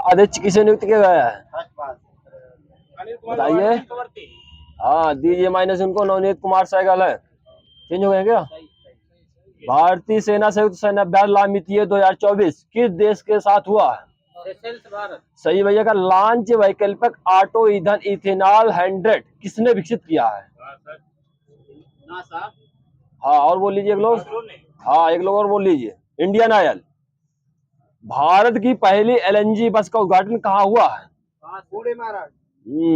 अध्यक्ष किसे नियुक्त किया गया है? बताइए। हाँ दीजिए माइनस उनको। नवनीत कुमार सहगल है। चेंज हो गए क्या? भारतीय सेना संयुक्त सैन्य अभ्यास लामितीय 2024 किस देश के साथ हुआ है? सही भैया का। लॉन्च वैकल्पिक ऑटो ईंधन इथेनॉल 100 किसने विकसित किया है? हाँ और बोल लीजिए एक लोग। हाँ एक लोग और बोल लीजिए। Indian oil. भारत की पहली एलएनजी बस का उद्घाटन कहाँ हुआ है?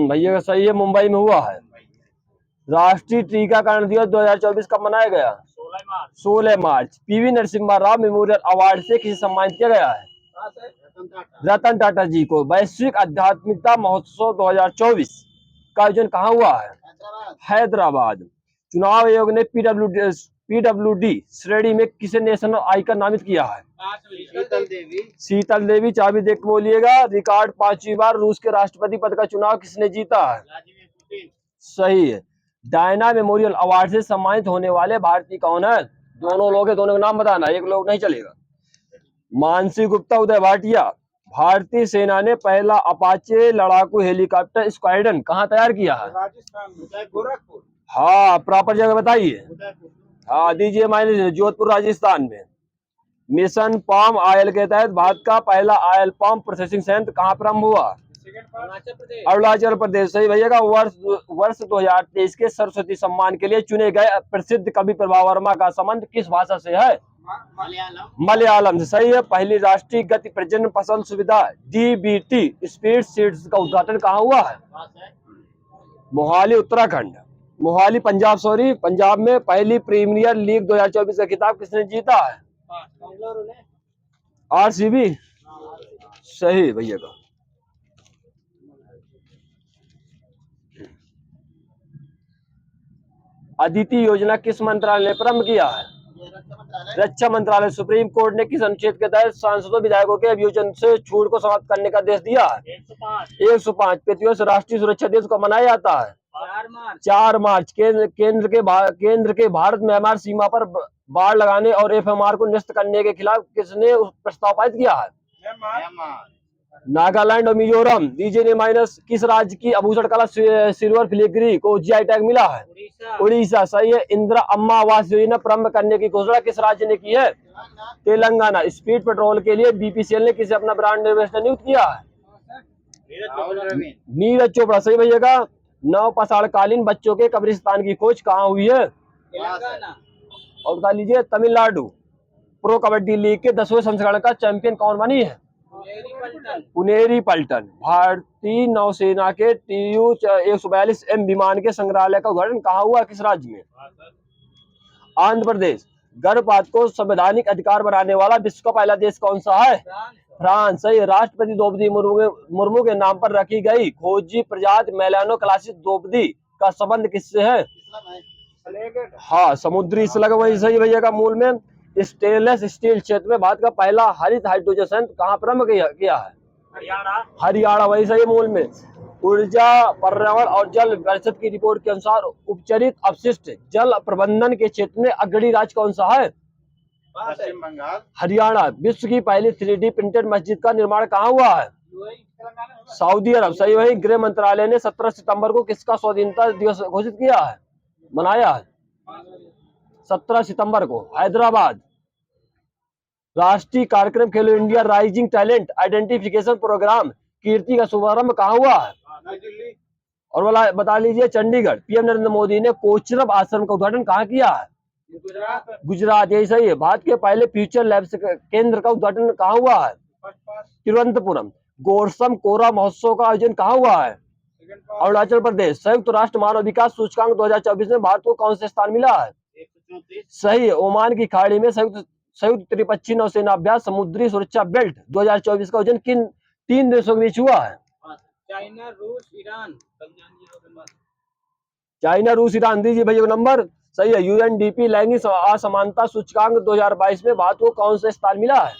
भैया का सही है, मुंबई में हुआ है। राष्ट्रीय टीकाकरण दिवस 2024 कब मनाया गया? 16 मार्च। PV Narasimha Rao memorial award से किसे सम्मानित किया गया है? रतन टाटा जी को। वैश्विक आध्यात्मिकता महोत्सव 2024 का आयोजन कहाँ हुआ है? हैदराबाद। चुनाव आयोग ने पीडब्ल्यूडी श्रेणी में किसे नेशनल आइकन नामित किया है? शीतल देवी। चाबी देख बोलिएगा। रिकॉर्ड 5वीं बार रूस के राष्ट्रपति पद का चुनाव किसने जीता है? सही है। डायना मेमोरियल अवार्ड से सम्मानित होने वाले भारतीय कौन है? दोनों लोग हैं, दोनों का नाम बताना, एक लोग नहीं चलेगा। मानसी गुप्ता, उदय भाटिया। भारतीय सेना ने पहला अपाचे लड़ाकू हेलीकॉप्टर स्क्वाड्रन कहाँ तैयार किया है? राजस्थान गोरखपुर। हाँ प्रॉपर जगह बताइए। हाँ दीजिए माइनस। जोधपुर राजस्थान में। मिशन पाम ऑयल के तहत भारत का पहला ऑयल पाम प्रोसेसिंग संयंत्र कहाँ प्रारंभ हुआ? अरुणाचल प्रदेश। सही भैया का। वर्ष 2023 के सरस्वती सम्मान के लिए चुने गए प्रसिद्ध कवि प्रभा वर्मा का संबंध किस भाषा से है? मलयालम से। सही है। पहली राष्ट्रीय गति प्रजनन फसल सुविधा डीबीटी स्पीड सीड्स का उद्घाटन कहाँ हुआ है? मोहाली उत्तराखंड। मोहाली पंजाब। सॉरी पंजाब में पहली प्रीमियर लीग 2024 का खिताब किसने जीता है? आरसीबी। सही भैया का। अदिति योजना किस मंत्रालय ने प्रारंभ किया है? रक्षा मंत्रालय। सुप्रीम कोर्ट ने किस अनुच्छेद के तहत सांसदों विधायकों के अभियोजन से छूट को समाप्त करने का आदेश दिया है? 105। प्रतिवर्ष राष्ट्रीय सुरक्षा दिवस को मनाया जाता है 4 मार्च। केंद्र के भारत म्यांमार सीमा पर बाड़ लगाने और एफएमआर को निरस्त करने के खिलाफ किसने प्रस्ताव पारित किया है? नागालैंड और मिजोरम। दीजिए ने माइनस। किस राज्य की आभूषण कला सिल्वर फिलिग्री को जीआई टैग मिला है? उड़ीसा। सही है। इंदिरा अम्मा आवास योजना प्रारंभ करने की घोषणा किस राज्य ने की है? तेलंगाना। स्पीड पेट्रोल के लिए बीपीसीएल ने किसे अपना ब्रांड एम्बेसडर नियुक्त किया है? नीरज चोपड़ा। सही भैया का। नवपाषाणकालीन बच्चों के कब्रिस्तान की खोज कहाँ हुई है? और बता लीजिए। तमिलनाडु। प्रो कबड्डी लीग के 10वें संस्करण का चैंपियन कौन बनी है? पुनेरी पल्टन। भारतीय नौसेना के TU 142M विमान के संग्रहालय का उद्घाटन कहाँ हुआ? किस राज्य में? आंध्र प्रदेश। गर्भपात को संवैधानिक अधिकार बनाने वाला विश्व का पहला देश कौन सा है? फ्रांस। सही। राष्ट्रपति द्रौपदी मुर्मू के नाम पर रखी गई खोजी प्रजाति मेलानोक्लासिस द्रौपदी का संबंध किससे है? हाँ समुद्री स्लग। वही सही भैया का। मूल में स्टेनलेस स्टील क्षेत्र में भारत का पहला हरित हाइड्रोजन संयंत्र कहाँ प्रारंभ किया है? हरियाणा। वही सही। मूल में ऊर्जा पर्यावरण और जल परिषद की रिपोर्ट के अनुसार उपचरित अपशिष्ट जल प्रबंधन के क्षेत्र में अग्रणी राज्य कौन सा है? पश्चिम बंगाल। हरियाणा। विश्व की पहली 3D प्रिंटेड मस्जिद का निर्माण कहाँ हुआ है? सऊदी अरब। सही। वही। गृह मंत्रालय ने 17 सितंबर को किसका स्वाधीनता दिवस घोषित किया है? मनाया है 17 सितंबर को। हैदराबाद। राष्ट्रीय कार्यक्रम Khelo India rising talent identification programme Kirti का शुभारंभ कहाँ हुआ है? और बता लीजिए। चंडीगढ़। पीएम नरेंद्र मोदी ने कोचरब आश्रम का उद्घाटन कहाँ किया है? गुजरात। यही सही है। भारत के पहले फ्यूचर लैब्स केंद्र का उद्घाटन कहाँ हुआ है? तिरुवनंतपुरम। गोरसम कोरा महोत्सव का आयोजन कहाँ हुआ है? अरुणाचल प्रदेश। संयुक्त राष्ट्र मानव विकास सूचकांक 2024 में भारत को कौन से स्थान मिला है? सही है। ओमान की खाड़ी में संयुक्त त्रिपक्षीय नौसेना अभ्यास समुद्री सुरक्षा बेल्ट 2024 का आयोजन किन 3 देशों के बीच हुआ है? चाइना, रूस, ईरान। चाइना, रूस, ईरान। दीजिए भैया को नंबर। सही है। यूएनडीपी लैंगिक असमानता सूचकांक 2022 में भारत को कौन सा स्थान मिला है?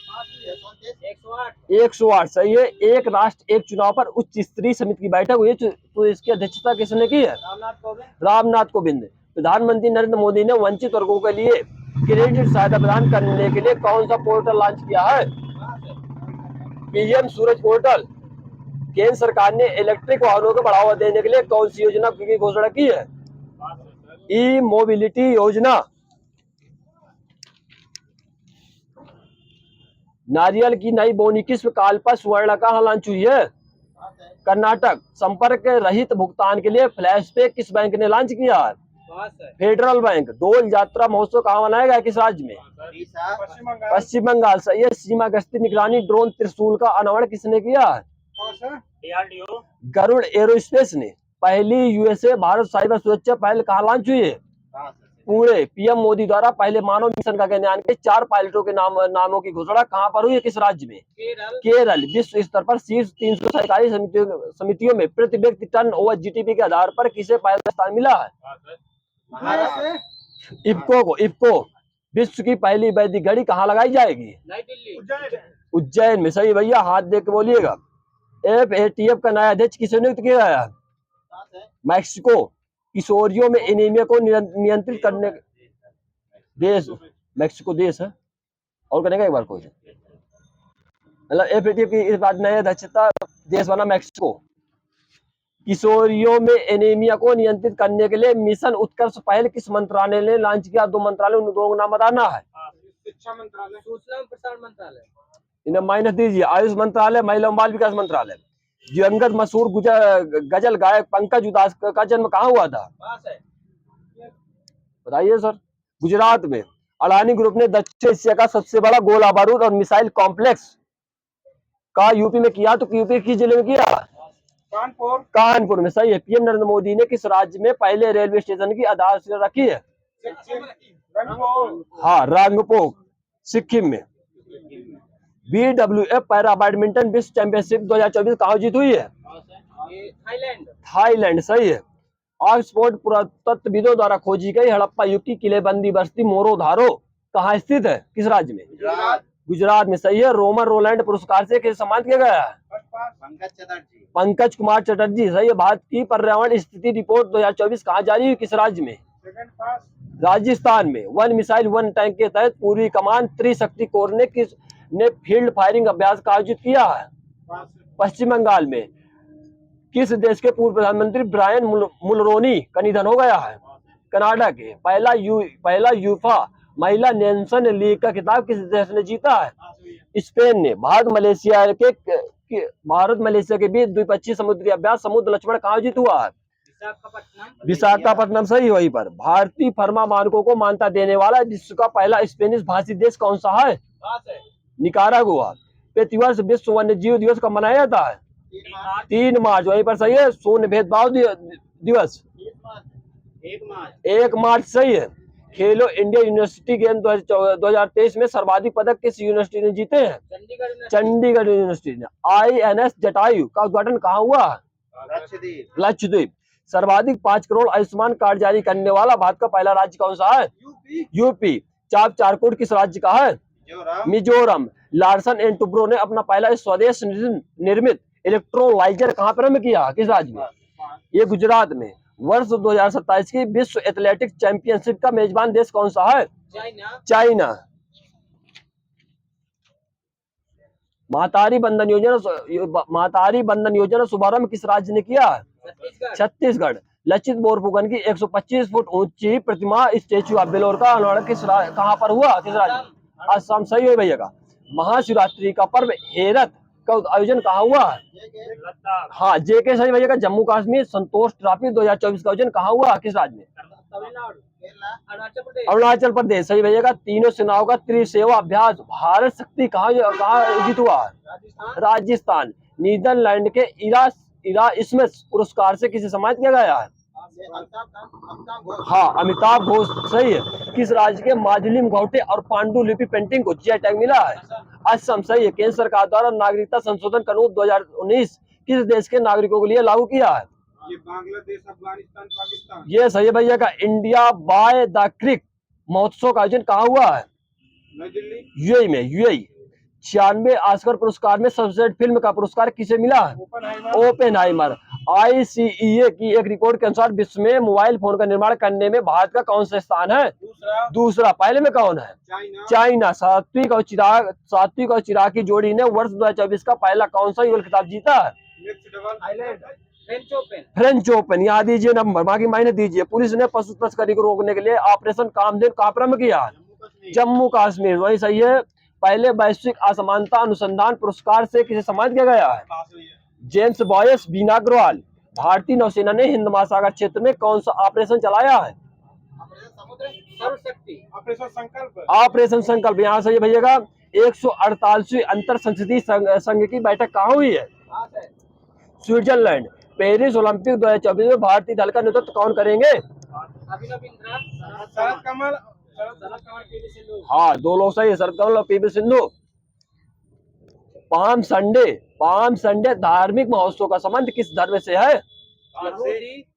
108। सही है। एक राष्ट्र एक चुनाव पर उच्च स्तरीय समिति की बैठक हुई तो इसकी अध्यक्षता किसने की है? रामनाथ कोविंद। प्रधानमंत्री नरेंद्र मोदी ने वंचित वर्गों के लिए क्रेडिट सहायता प्रदान करने के लिए कौन सा पोर्टल लॉन्च किया है? पीएम सूरज पोर्टल। केंद्र सरकार ने इलेक्ट्रिक वाहनों को बढ़ावा देने के लिए कौन सी योजना की घोषणा की है? ई मोबिलिटी योजना। नारियल की नई बोनी किस्म कालपा स्वर्ण का लॉन्च हुई है। कर्नाटक संपर्क रहित भुगतान के लिए फ्लैश पे किस बैंक ने लॉन्च किया है? Federal bank. डोल यात्रा महोत्सव कहाँ मनाया गया, किस राज्य में? पश्चिम बंगाल। सही है। सीमा गश्ती निगरानी ड्रोन त्रिशूल का अनावरण किसने किया है? गरुड़ एरोस्पेस ने। पहली यूएसए भारत साइबर सुरक्षा पहल कहाँ लॉन्च हुई है? पुणे। पीएम मोदी द्वारा पहले मानव मिशन का गगनयान के 4 पायलटों के नामों की घोषणा कहाँ पर हुई है, किस राज्य में? केरल। विश्व स्तर पर शीर्ष 300 सहकारी समितियों में प्रति व्यक्ति टर्न ओवर जीडीपी के आधार पर किसे पहला स्थान मिला है? इफ्को को। इफ्को। विश्व की पहली वैदिक घड़ी कहाँ लगाई जाएगी? नई दिल्ली। उज्जैन में। सही भैया, हाथ देख के बोलिएगा। एफएटीएफ का नया अध्यक्ष किसे नियुक्त किया गया है? मैक्सिको। किशोरियों में एनीमिया को नियंत्रित करने देश मैक्सिको देश है। और करेंगे एक बार कोई, मतलब एफएटीएफ की इस बात नया अध्यक्षता देश बना मैक्सिको। किशोरियों में एनीमिया को नियंत्रित करने के लिए मिशन उत्कर्ष पहल किस मंत्रालय ने लॉन्च किया? 2 मंत्रालय, उन दोनों का नाम बताना है। शिक्षा मंत्रालय, सूचना एवं प्रसारण मंत्रालय। इन्हें माइनस दीजिए। आयुष मंत्रालय, महिला बाल विकास मंत्रालय। दिवंगत मशहूर गजल गायक पंकज उधास का जन्म कहाँ हुआ था? बताइए सर। गुजरात में। अडानी ग्रुप ने दक्षिण एशिया का सबसे बड़ा गोला बारूद और मिसाइल कॉम्प्लेक्स का यूपी में किया, तो यूपी किस जिले में किया? कानपुर में। सही है। पीएम नरेंद्र मोदी ने किस राज्य में पहले रेलवे स्टेशन की आधारशिला रखी है? हाँ, रंगपोक, सिक्किम में। BWF पैरा बैडमिंटन विश्व चैंपियनशिप 2024 कहाँ जीत हुई है? थाईलैंड। सही है। ऑक्सफोर्ड पुरातत्वविदों द्वारा खोजी गई हड़प्पा युग की किलेबंदी बस्ती मोरोधारो कहाँ स्थित है, किस राज्य में? गुजरात में। सही है। रोमन रोलैंड पुरस्कार से किसे सम्मानित किया गया है? पंकज कुमार चटर्जी। सही है। भारत की पर्यावरण स्थिति रिपोर्ट 2024 कहाँ जारी हुई, किस राज्य में? राजस्थान में। वन मिसाइल वन टैंक के तहत पूर्वी कमान त्रिशक्ति कोर ने फील्ड फायरिंग अभ्यास का आयोजित किया है? पश्चिम बंगाल में। किस देश के पूर्व प्रधानमंत्री ब्रायन मुलरोनी का निधन हो गया है? कनाडा के। पहला यूफा महिला नेशंस लीग का खिताब किस देश ने जीता है? स्पेन ने। भारत मलेशिया के बीच द्विपक्षीय समुद्री अभ्यास समुद्र लक्ष्मण कहाँ आयोजित हुआ है? विशाखापट्टनम। सही। वहीं पर। भारतीय फर्मा मानकों को मान्यता देने वाला विश्व का पहला स्पेनिश भाषी देश कौन सा है? निकारागुआ। प्रतिवर्ष विश्व वन्य जीव दिवस कब मनाया जाता है? 3 मार्च। वहीं पर। सही है। शून्य भेदभाव दिवस 1 मार्च। सही है। खेलो इंडिया यूनिवर्सिटी गेम 2023 में सर्वाधिक पदक किस यूनिवर्सिटी ने जीते हैं? चंडीगढ़ यूनिवर्सिटी ने। INS जटायु का उद्घाटन कहाँ हुआ? लक्षद्वीप। सर्वाधिक 5 करोड़ आयुष्मान कार्ड जारी करने वाला भारत का पहला राज्य कौन सा है? यूपी। चाप चारकोट किस राज्य का है? मिजोरम। लार्सन एंड टुब्रो ने अपना पहला स्वदेश निर्मित इलेक्ट्रोलाइजर कहाँ प्रारंभ किया, किस राज्य में? ये गुजरात में। वर्ष 2027 की विश्व एथलेटिक्स चैंपियनशिप का मेजबान देश कौन सा है? चाइना। महतारी बंधन योजना शुभारंभ किस राज्य ने किया? छत्तीसगढ़। लचित बोरफुकन की 125 फुट ऊंची प्रतिमा स्टेच्यू ऑफ बेलोर का अनावरण कहाँ पर हुआ, किस राज्य? असम। सही है भैया का। महाशिवरात्रि का पर्व हेरत का आयोजन कहाँ हुआ? हाँ, जेके। सही भैया का। जम्मू कश्मीर संतोष ट्रॉफी 2024 का आयोजन कहाँ हुआ, किस राज्य में? अरुणाचल प्रदेश। सही भैया का। तीनों सेनाओं का त्रिसेवा अभ्यास भारत शक्ति कहाँ आयोजित हुआ? राजस्थान। नीदरलैंड के इरा स्मिथ पुरस्कार से किसे सम्मानित किया गया है? हाँ, अमिताभ घोष। सही है। किस राज्य के माजुलीम घोटे और पांडुलिपि पेंटिंग को जीआई टैग मिला है? असम। सही है। केंद्र सरकार द्वारा नागरिकता संशोधन कानून 2019 किस देश के नागरिकों के लिए लागू किया है? ये बांग्लादेश, अफगानिस्तान, पाकिस्तान। ये सही है भैया का। इंडिया बाय द क्रिक महोत्सव का आयोजन कहाँ हुआ है? नई दिल्ली। यूएई में। यूएई। 96 ऑस्कर पुरस्कार में सर्वश्रेष्ठ फिल्म का पुरस्कार किसे मिला? ओपेनहाइमर। ICEA की एक रिपोर्ट के अनुसार विश्व में मोबाइल फोन का निर्माण करने में भारत का कौन सा स्थान है? दूसरा। पहले में कौन है? चाइना। सात्विक और चिराग की जोड़ी ने वर्ष 2024 का पहला कौन सा युगल खिताब जीता है? Mix double island French open French open, यहाँ दीजिए नंबर, बाकी मायने दीजिए। पुलिस ने पशु तस्करी को रोकने के लिए ऑपरेशन कामधेनु कहाँ प्रारंभ किया? जम्मू कश्मीर, वही सही है। पहले वैश्विक असमानता अनुसंधान पुरस्कार से किसे सम्मानित किया गया है? जेम्स बॉयस, बीना अग्रवाल। भारतीय नौसेना ने हिंद महासागर क्षेत्र में कौन सा ऑपरेशन चलाया है? ऑपरेशन संकल्प ऑपरेशन संकल्प, यहाँ से ये भैया 148वीं अंतर संसदीय संघ की बैठक कहाँ हुई है? स्विट्जरलैंड। पेरिस ओलंपिक 2024 में भारतीय दल का नेतृत्व कौन करेंगे? शरद कमल पीवी सिंधु। हाँ, दो लोग सही है, शरद कमल और पीवी सिंधु। पाम संडे धार्मिक महोत्सव का संबंध किस धर्म से है?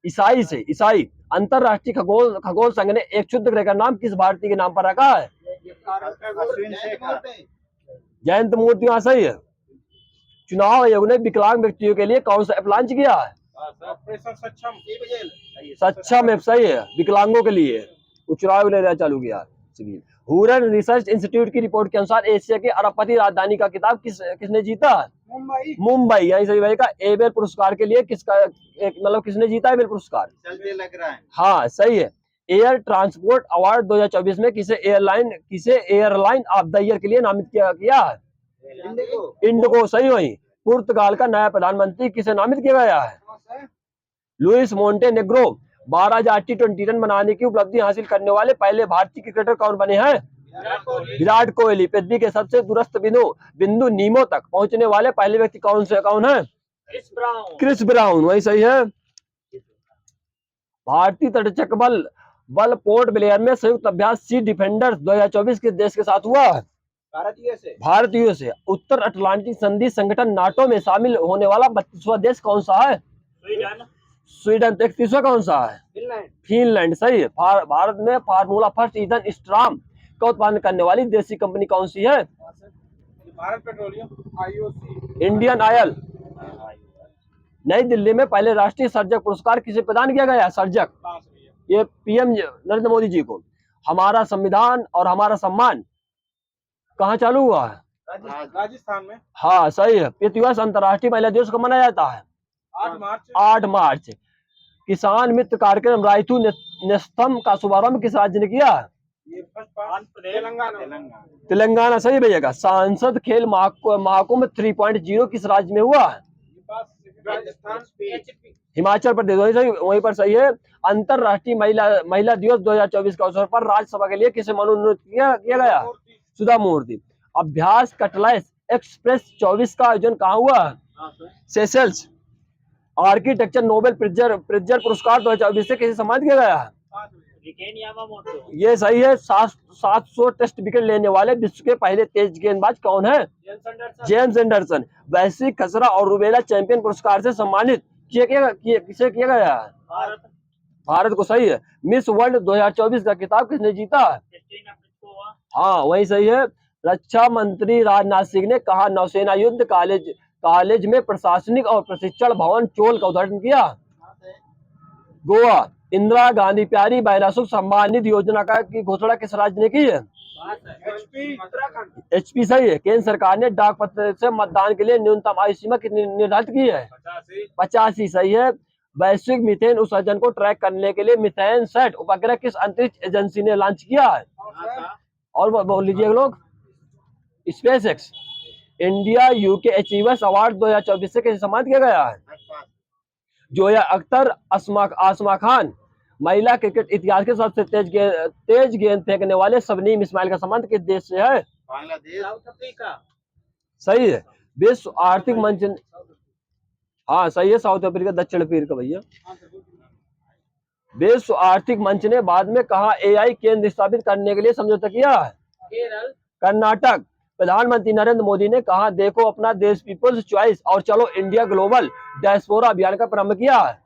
ईसाई से, ईसाई। अंतरराष्ट्रीय खगोल संघ ने एक क्षुद्र ग्रह का नाम किस भारतीय के नाम पर रखा है? जयंत मूर्ति, वहां सही है। चुनाव आयोग ने विकलांग व्यक्तियों के लिए कौन सा ऐप लॉन्च किया है? ऑपरेशन सक्षम ऐप, सही है, विकलांगों के लिए चुनाव आयोग ने चालू किया। हुरन रिसर्च इंस्टीट्यूट की रिपोर्ट के अनुसार एशिया की अरबपति राजधानी का खिताब किसने जीता? मुंबई। यही सही भाई का। एबेल पुरस्कार के लिए किसने जीता एबेल पुरस्कार? चलते लग रहा है। हाँ सही है। एयर ट्रांसपोर्ट अवार्ड 2024 में किसे एयरलाइन ऑफ द ईयर के लिए नामित किया है? इंडिगो, सही। वही। पुर्तगाल का नया प्रधानमंत्री किसे नामित किया गया है? Luis Montenegro. 12,000 T20 रन बनाने की उपलब्धि हासिल करने वाले पहले भारतीय क्रिकेटर कौन बने हैं? विराट कोहली। पृथ्वी के सबसे दूरस्थ बिंदु नीमो तक पहुंचने वाले पहले व्यक्ति कौन है? क्रिस ब्राउन, वही सही है। भारतीय तटरक्षक बल पोर्ट ब्लेयर में संयुक्त अभ्यास सी डिफेंडर्स 2024 किस देश के साथ हुआ? भारत यूएसए। उत्तर अटलांटिक संधि संगठन नाटो में शामिल होने वाला 32वां देश कौन सा है? स्वीडन। 31वां कौन सा है? फिनलैंड, सही है। भारत में फार्मूला फर्स्ट ईंधन स्ट्राम का उत्पादन करने वाली देसी कंपनी कौन सी है? Bharat petroleum, IOC, Indian oil. नई दिल्ली में पहले राष्ट्रीय सर्जक पुरस्कार किसे प्रदान किया गया? सर्जक, ये पीएम नरेंद्र मोदी जी को। हमारा संविधान और हमारा सम्मान कहाँ चालू हुआ है? राजस्थान में। हाँ सही है। ये दिवस अंतर्राष्ट्रीय महिला दिवस को मनाया जाता है 8 मार्च। किसान मित्र कार्यक्रम राइतू नेस्तम का शुभारंभ किस राज्य ने किया? तेलंगाना, सही भैया। सांसद खेल महाकुंभ 3.0 किस राज्य में हुआ? हिमाचल प्रदेश, वहीं पर सही है। अंतरराष्ट्रीय महिला दिवस 2024 के अवसर पर राज्यसभा के लिए किसे मनोनीत किया गया? सुधा मूर्ति। अभ्यास कटलाइस एक्सप्रेस 24 का आयोजन कहाँ हुआ? सेशल्स। आर्किटेक्चर नोबेल प्रिट्जर पुरस्कार 2024 से किसे सम्मानित किया गया? ये सही है। 700 टेस्ट विकेट लेने वाले विश्व के पहले तेज गेंदबाज कौन है? James Anderson. वैश्विक खसरा और रूबेला चैंपियन पुरस्कार से सम्मानित किसे किया गया है? भारत को, सही है। मिस वर्ल्ड 2024 का खिताब किसने जीता? हाँ वही सही है। रक्षा मंत्री राजनाथ सिंह ने कहा नौसेना युद्ध कॉलेज में प्रशासनिक और प्रशिक्षण भवन चोल का उद्घाटन किया? गोवा। इंदिरा गांधी प्यारी बहना सुख सम्मान निधि योजना की घोषणा किस राज्य ने की है? एचपी, सही है। केंद्र सरकार ने डाक पत्र से मतदान के लिए न्यूनतम आयु सीमा कितनी निर्धारित की है? 85, सही है। वैश्विक मीथेन उत्सर्जन को ट्रैक करने के लिए मीथेन सेट उपग्रह किस अंतरिक्ष एजेंसी ने लॉन्च किया है? और बोल लीजिए लोग। Space x. India UK achievers award 2024 से किसे सम्मानित किया गया है? जोया अख्तर, आसमा खान। महिला क्रिकेट इतिहास के सबसे तेज गेंद फेंकने वाले शबनीम इस्माइल का संबंध किस देश से है? बांग्लादेश, साउथ अफ्रीका, सही है। विश्व आर्थिक मंच, हाँ सही है, साउथ अफ्रीका, दक्षिण अफ्रीका भैया। विश्व आर्थिक मंच ने बाद में कहा एआई केंद्र स्थापित करने के लिए समझौता किया है? केरल, कर्नाटक। प्रधानमंत्री नरेंद्र मोदी ने कहा देखो अपना देश पीपल्स चॉइस और चलो इंडिया ग्लोबल डायस्पोरा अभियान का प्रारंभ किया है?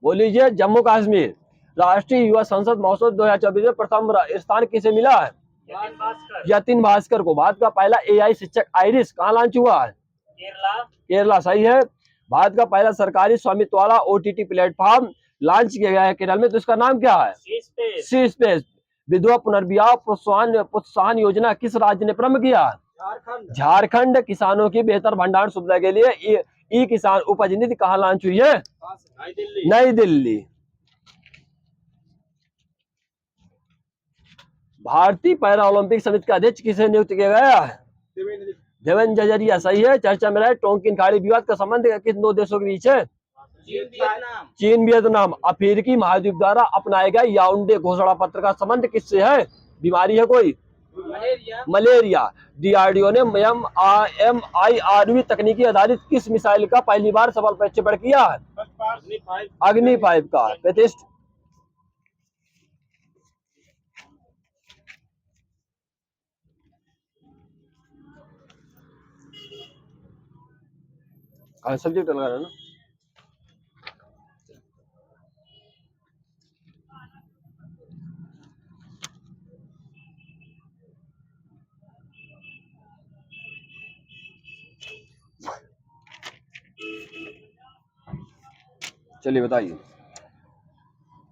बोल लीजिए। जम्मू कश्मीर। राष्ट्रीय युवा संसद महोत्सव 2024 में प्रथम स्थान किसे मिला है? यतिन भास्कर को। भारत का पहला एआई शिक्षक आइरिस कहाँ लॉन्च हुआ है? केरला, सही है। भारत का पहला सरकारी स्वामित्व वाला ओटीटी प्लेटफॉर्म लॉन्च किया गया है केरल में, तो इसका नाम क्या है? सी स्पेस। विधवा पुनर्विवाह प्रोत्साहन योजना किस राज्य ने प्रारंभ किया? झारखंड किसानों की बेहतर भंडारण सुविधा के लिए ई किसान उपज निधि कहाँ लॉन्च हुई है? नई दिल्ली। भारतीय पैरा ओलंपिक समिति का अध्यक्ष किसे नियुक्त किया गया है? देवेंद्र जजरिया। सही है। चर्चा में रहे टोंकिन खाड़ी विवाद का संबंध किन दो देशों के बीच है? चीन वियतनाम। अफ्रीकी महाद्वीप द्वारा अपनाए गए याओंडे घोषणा पत्र का संबंध किससे है? बीमारी है कोई? मलेरिया। डीआरडीओ ने MIRV तकनीकी आधारित किस मिसाइल का पहली बार सफल प्रक्षेपण किया है? अग्नि 5 का। प्रतिष्ठ सब्जेक्ट लगा रहा है ना। चलिए बताइए,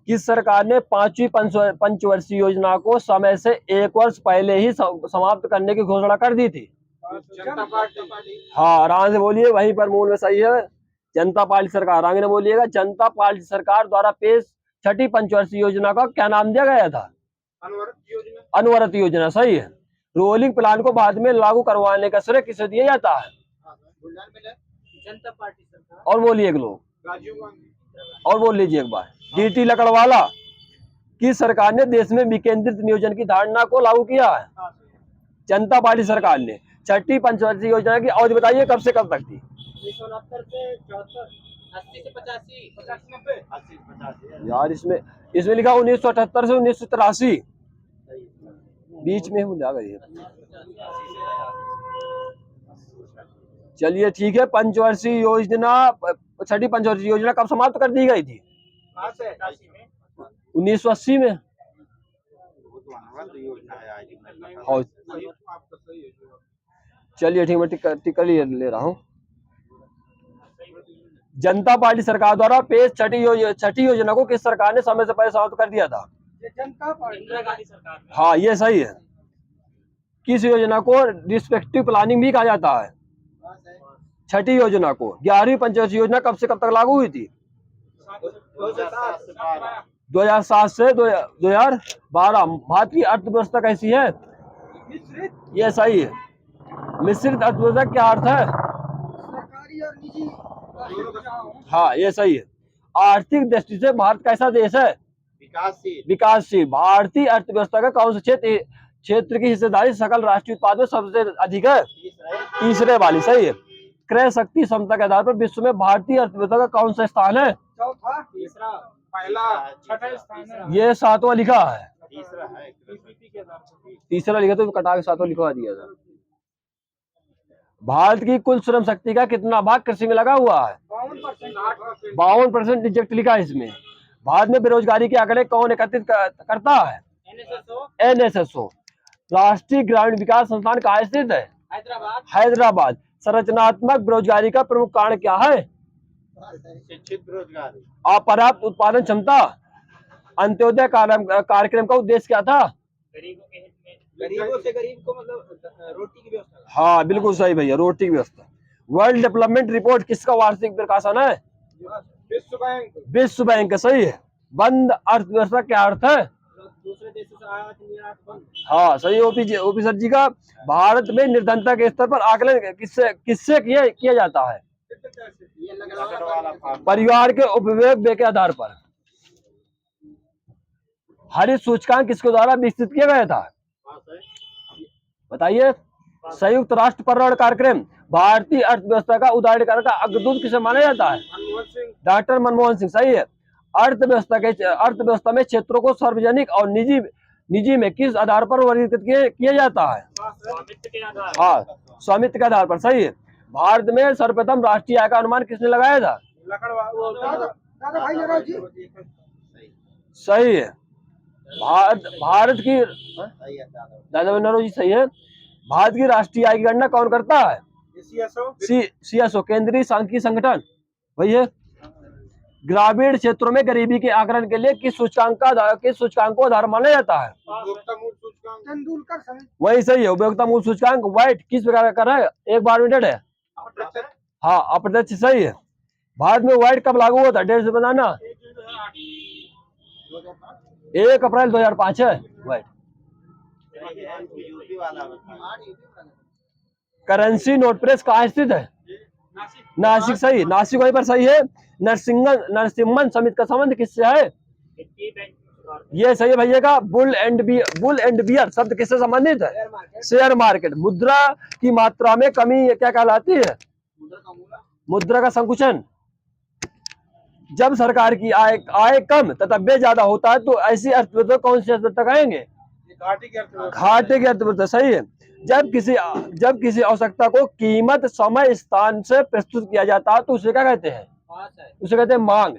किस सरकार ने 5वीं पंचवर्षीय योजना को समय से 1 वर्ष पहले ही समाप्त करने की घोषणा कर दी थी? जनता पार्टी। हाँ, आराम से बोलिए, वहीं पर मूल में सही है। जनता पार्टी सरकार। आगे ने बोलिएगा, जनता पार्टी सरकार द्वारा पेश 6ठी पंचवर्षीय योजना का क्या नाम दिया गया था? अनवरत योजना। सही है। रोलिंग प्लान को बाद में लागू करवाने का श्रेय किसे दिया जाता है? जनता पार्टी सरकार। और बोलिए एक लोग, राजीव गांधी। और बोल लीजिए एक बार। DT लकड़वाला। किस सरकार ने देश में विकेंद्रित नियोजन की धारणा को लागू किया है? जनता पार्टी सरकार ने। 6ठी पंचवर्षीय योजना की अवधि बताइए, कब से कब तक थी? 1969 से 74, 80 से 85, 50 से 90, 80 से 85। यार इसमें लिखा 1978 से 1983, बीच में आ गई है। चलिए ठीक है। पंचवर्षीय योजना, 6ठी पंचवर्षीय योजना कब समाप्त कर दी गई थी? 1980 में। चलिए ठीक, मैं टिक ले रहा हूँ। जनता पार्टी सरकार द्वारा पेश 6ठी योजना को किस सरकार ने समय से पहले समाप्त कर दिया था? जनता पार्टी। इंदिरा गांधी सरकार। हाँ, ये सही है। किस योजना को रिस्पेक्टिव प्लानिंग भी कहा जाता है? 6ठी योजना को। 11वीं पंचवर्षीय योजना कब से कब तक लागू हुई थी? 2007 से 2012। भारत की अर्थव्यवस्था कैसी है? ये सही है। मिश्रित अर्थव्यवस्था क्या अर्थ है? सरकारी और निजी। हाँ, ये सही है। आर्थिक दृष्टि से भारत कैसा देश है? विकासशील। भारतीय अर्थव्यवस्था का कौन सा क्षेत्र की हिस्सेदारी सकल राष्ट्रीय उत्पाद में सबसे अधिक है? तीसरे वाली। सही है। क्रय शक्ति क्षमता के आधार पर विश्व में भारतीय अर्थव्यवस्था का कौन सा स्थान है? चौथा। तीसरा। पहला। 6ठा स्थान है। ये 7वां लिखा है। तीसरा है। तीसरा लिखा तो कटा के 7वां लिखवा दिया था। भारत की कुल श्रम शक्ति का कितना भाग कृषि में लगा हुआ है? 52%। रिजेक्ट लिखा है इसमें। भारत में बेरोजगारी के आंकड़े कौन एकत्रित करता है? NSSO। राष्ट्रीय ग्रामीण विकास संस्थान कहाँ स्थित है? हैदराबाद। संरचनात्मक बेरोजगारी का प्रमुख कारण क्या है? शिक्षित बेरोजगारी। अपर्याप्त उत्पादन क्षमता। अंत्योदय कार्यक्रम का उद्देश्य क्या था? गरीबों से गरीब को मतलब रोटी की व्यवस्था। हाँ, बिल्कुल सही भैया, रोटी की व्यवस्था। वर्ल्ड डेवलपमेंट रिपोर्ट किसका वार्षिक प्रकाशन है? विश्व बैंक। विश्व बैंक। सही है। बंद अर्थव्यवस्था क्या अर्थ है? दूसरे देशों से आयात निर्यात बंद। हाँ, सही। ओपी सर जी का। भारत में निर्धनता के स्तर पर आकलन किससे किया जाता है? परिवार के उपभोग व्यय के आधार पर। हरित सूचकांक किसके द्वारा विकसित किया गया था? बताइए। संयुक्त राष्ट्र पर्यावरण कार्यक्रम। भारतीय अर्थव्यवस्था का उदारीकरण का अग्रदूत किसे माना जाता है? डॉक्टर मनमोहन सिंह। सही है। अर्थव्यवस्था में क्षेत्रों को सार्वजनिक और निजी में किस आधार पर वर्गीकृत किया जाता है? स्वामित्व के आधार। हाँ, स्वामित्व के आधार पर। सही है। भारत में सर्वप्रथम राष्ट्रीय आय का अनुमान किसने लगाया था? सही है। भारत की दादा नौरोजी। सही है। भारत की राष्ट्रीय आय की गणना कौन करता है? CSO, केंद्रीय सांख्यिकी संगठन। वही है। ग्रामीण क्षेत्रों में गरीबी के आकलन के लिए किस सूचकांक को आधार माना जाता है? तेंदुलकर समिति। वही सही है, उपयोगिता मूल्य सूचकांक। वाइट किस प्रकार का कर है? एक बार मिनट है। हाँ, अप्रत्यक्ष सही है। भारत में व्हाइट कब लागू हुआ था? डेट से बताना। 1 अप्रैल 2005 है व्हाइट। करेंसी नोट प्रेस कहाँ स्थित है? नासिक सही, नासिक वहीं पर सही है। नरसिम्हन समिति का संबंध किससे है? ये सही है भैया का। बुल एंड बियर शब्द किससे संबंधित है? Share market. मुद्रा की मात्रा में कमी क्या कहलाती है? मुद्रा का संकुचन। जब सरकार की आय कम तथा व्यय ज्यादा होता है तो ऐसी अर्थव्यवस्था कौन सी अर्थव्यवस्था कहेंगे? घाटे की अर्थव्यवस्था सही है। जब किसी आवश्यकता को कीमत, समय, स्थान से प्रस्तुत किया जाता है तो उसे क्या कहते हैं? उसे कहते हैं मांग।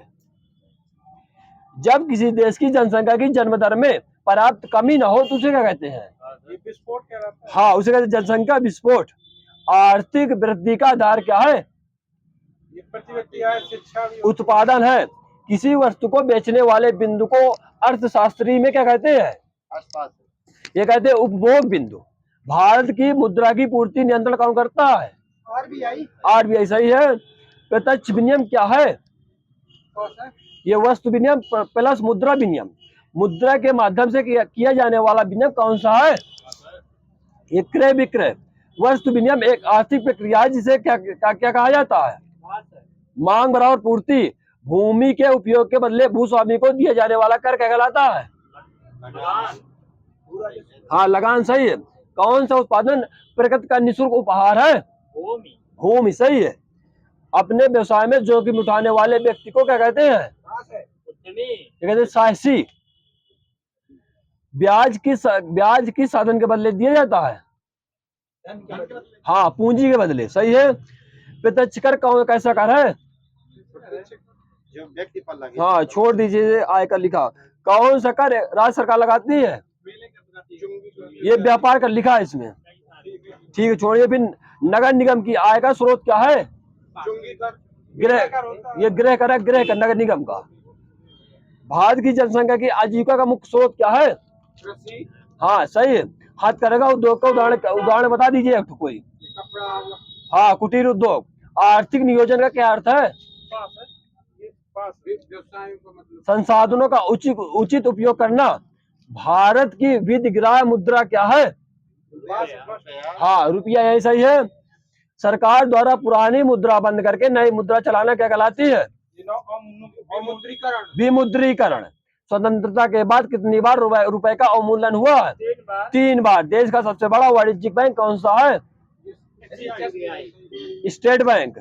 जब किसी देश की जनसंख्या की जन्म दर में पर्याप्त कमी न हो तो उसे क्या कहते हैं? विस्फोट कहलाता है। हाँ, उसे कहते हैं जनसंख्या विस्फोट। आर्थिक वृद्धि का आधार क्या है? ये प्रति व्यक्ति आय, शिक्षा, उत्पादन है। किसी वस्तु को बेचने वाले बिंदु को अर्थशास्त्री में क्या कहते हैं? ये कहते हैं उपभोग बिंदु। भारत की मुद्रा की पूर्ति नियंत्रण कौन करता है? आरबीआई सही है। प्रत्यक्ष विनिमय क्या है? ये वस्तु विनिमय प्लस मुद्रा विनिमय। मुद्रा के माध्यम से किया जाने वाला विनिमय कौन सा है? ये क्रय विक्रय। वस्तु विनिमय एक आर्थिक प्रक्रिया है जिसे क्या कहा जाता है? मांग बराबर पूर्ति। भूमि के उपयोग के बदले भूस्वामी को दिया जाने वाला कर क्या कहलाता है? हाँ, लगान सही है। कौन सा उत्पादन प्रकृति का निःशुल्क उपहार है? भूमि सही है। अपने व्यवसाय में जोखिम उठाने वाले व्यक्ति को क्या कहते हैं? ये कहते हैं साहसी। ब्याज किस साधन के बदले दिया जाता है? हाँ, पूंजी के बदले सही है। प्रत्यक्ष कर कैसा कर है? जो व्यक्ति पर लगे। हाँ, छोड़ दीजिए आयकर लिखा। कौन सा कर राज्य सरकार लगाती है? ये व्यापार कर लिखा है इसमें। ठीक है, छोड़िए। फिर नगर निगम की आय का स्रोत क्या है? गृह। ये गृह कर है, गृह कर नगर निगम का। भारत की जनसंख्या की आजीविका का मुख्य स्रोत क्या है? हाँ सही है। हथकरघा उद्योग का उदाहरण बता दीजिए कोई। हाँ, कुटीर उद्योग। आर्थिक नियोजन का क्या अर्थ है? संसाधनों का उचित उपयोग करना। भारत की विधिग्राह्य मुद्रा क्या है? हाँ, रुपया, यही सही है। सरकार द्वारा पुरानी मुद्रा बंद करके नई मुद्रा चलाना क्या कहलाती है? विमुद्रीकरण। स्वतंत्रता के बाद कितनी बार रुपए का अवमूल्यन हुआ? 3 बार। देश का सबसे बड़ा वाणिज्यिक बैंक कौन सा है? State bank.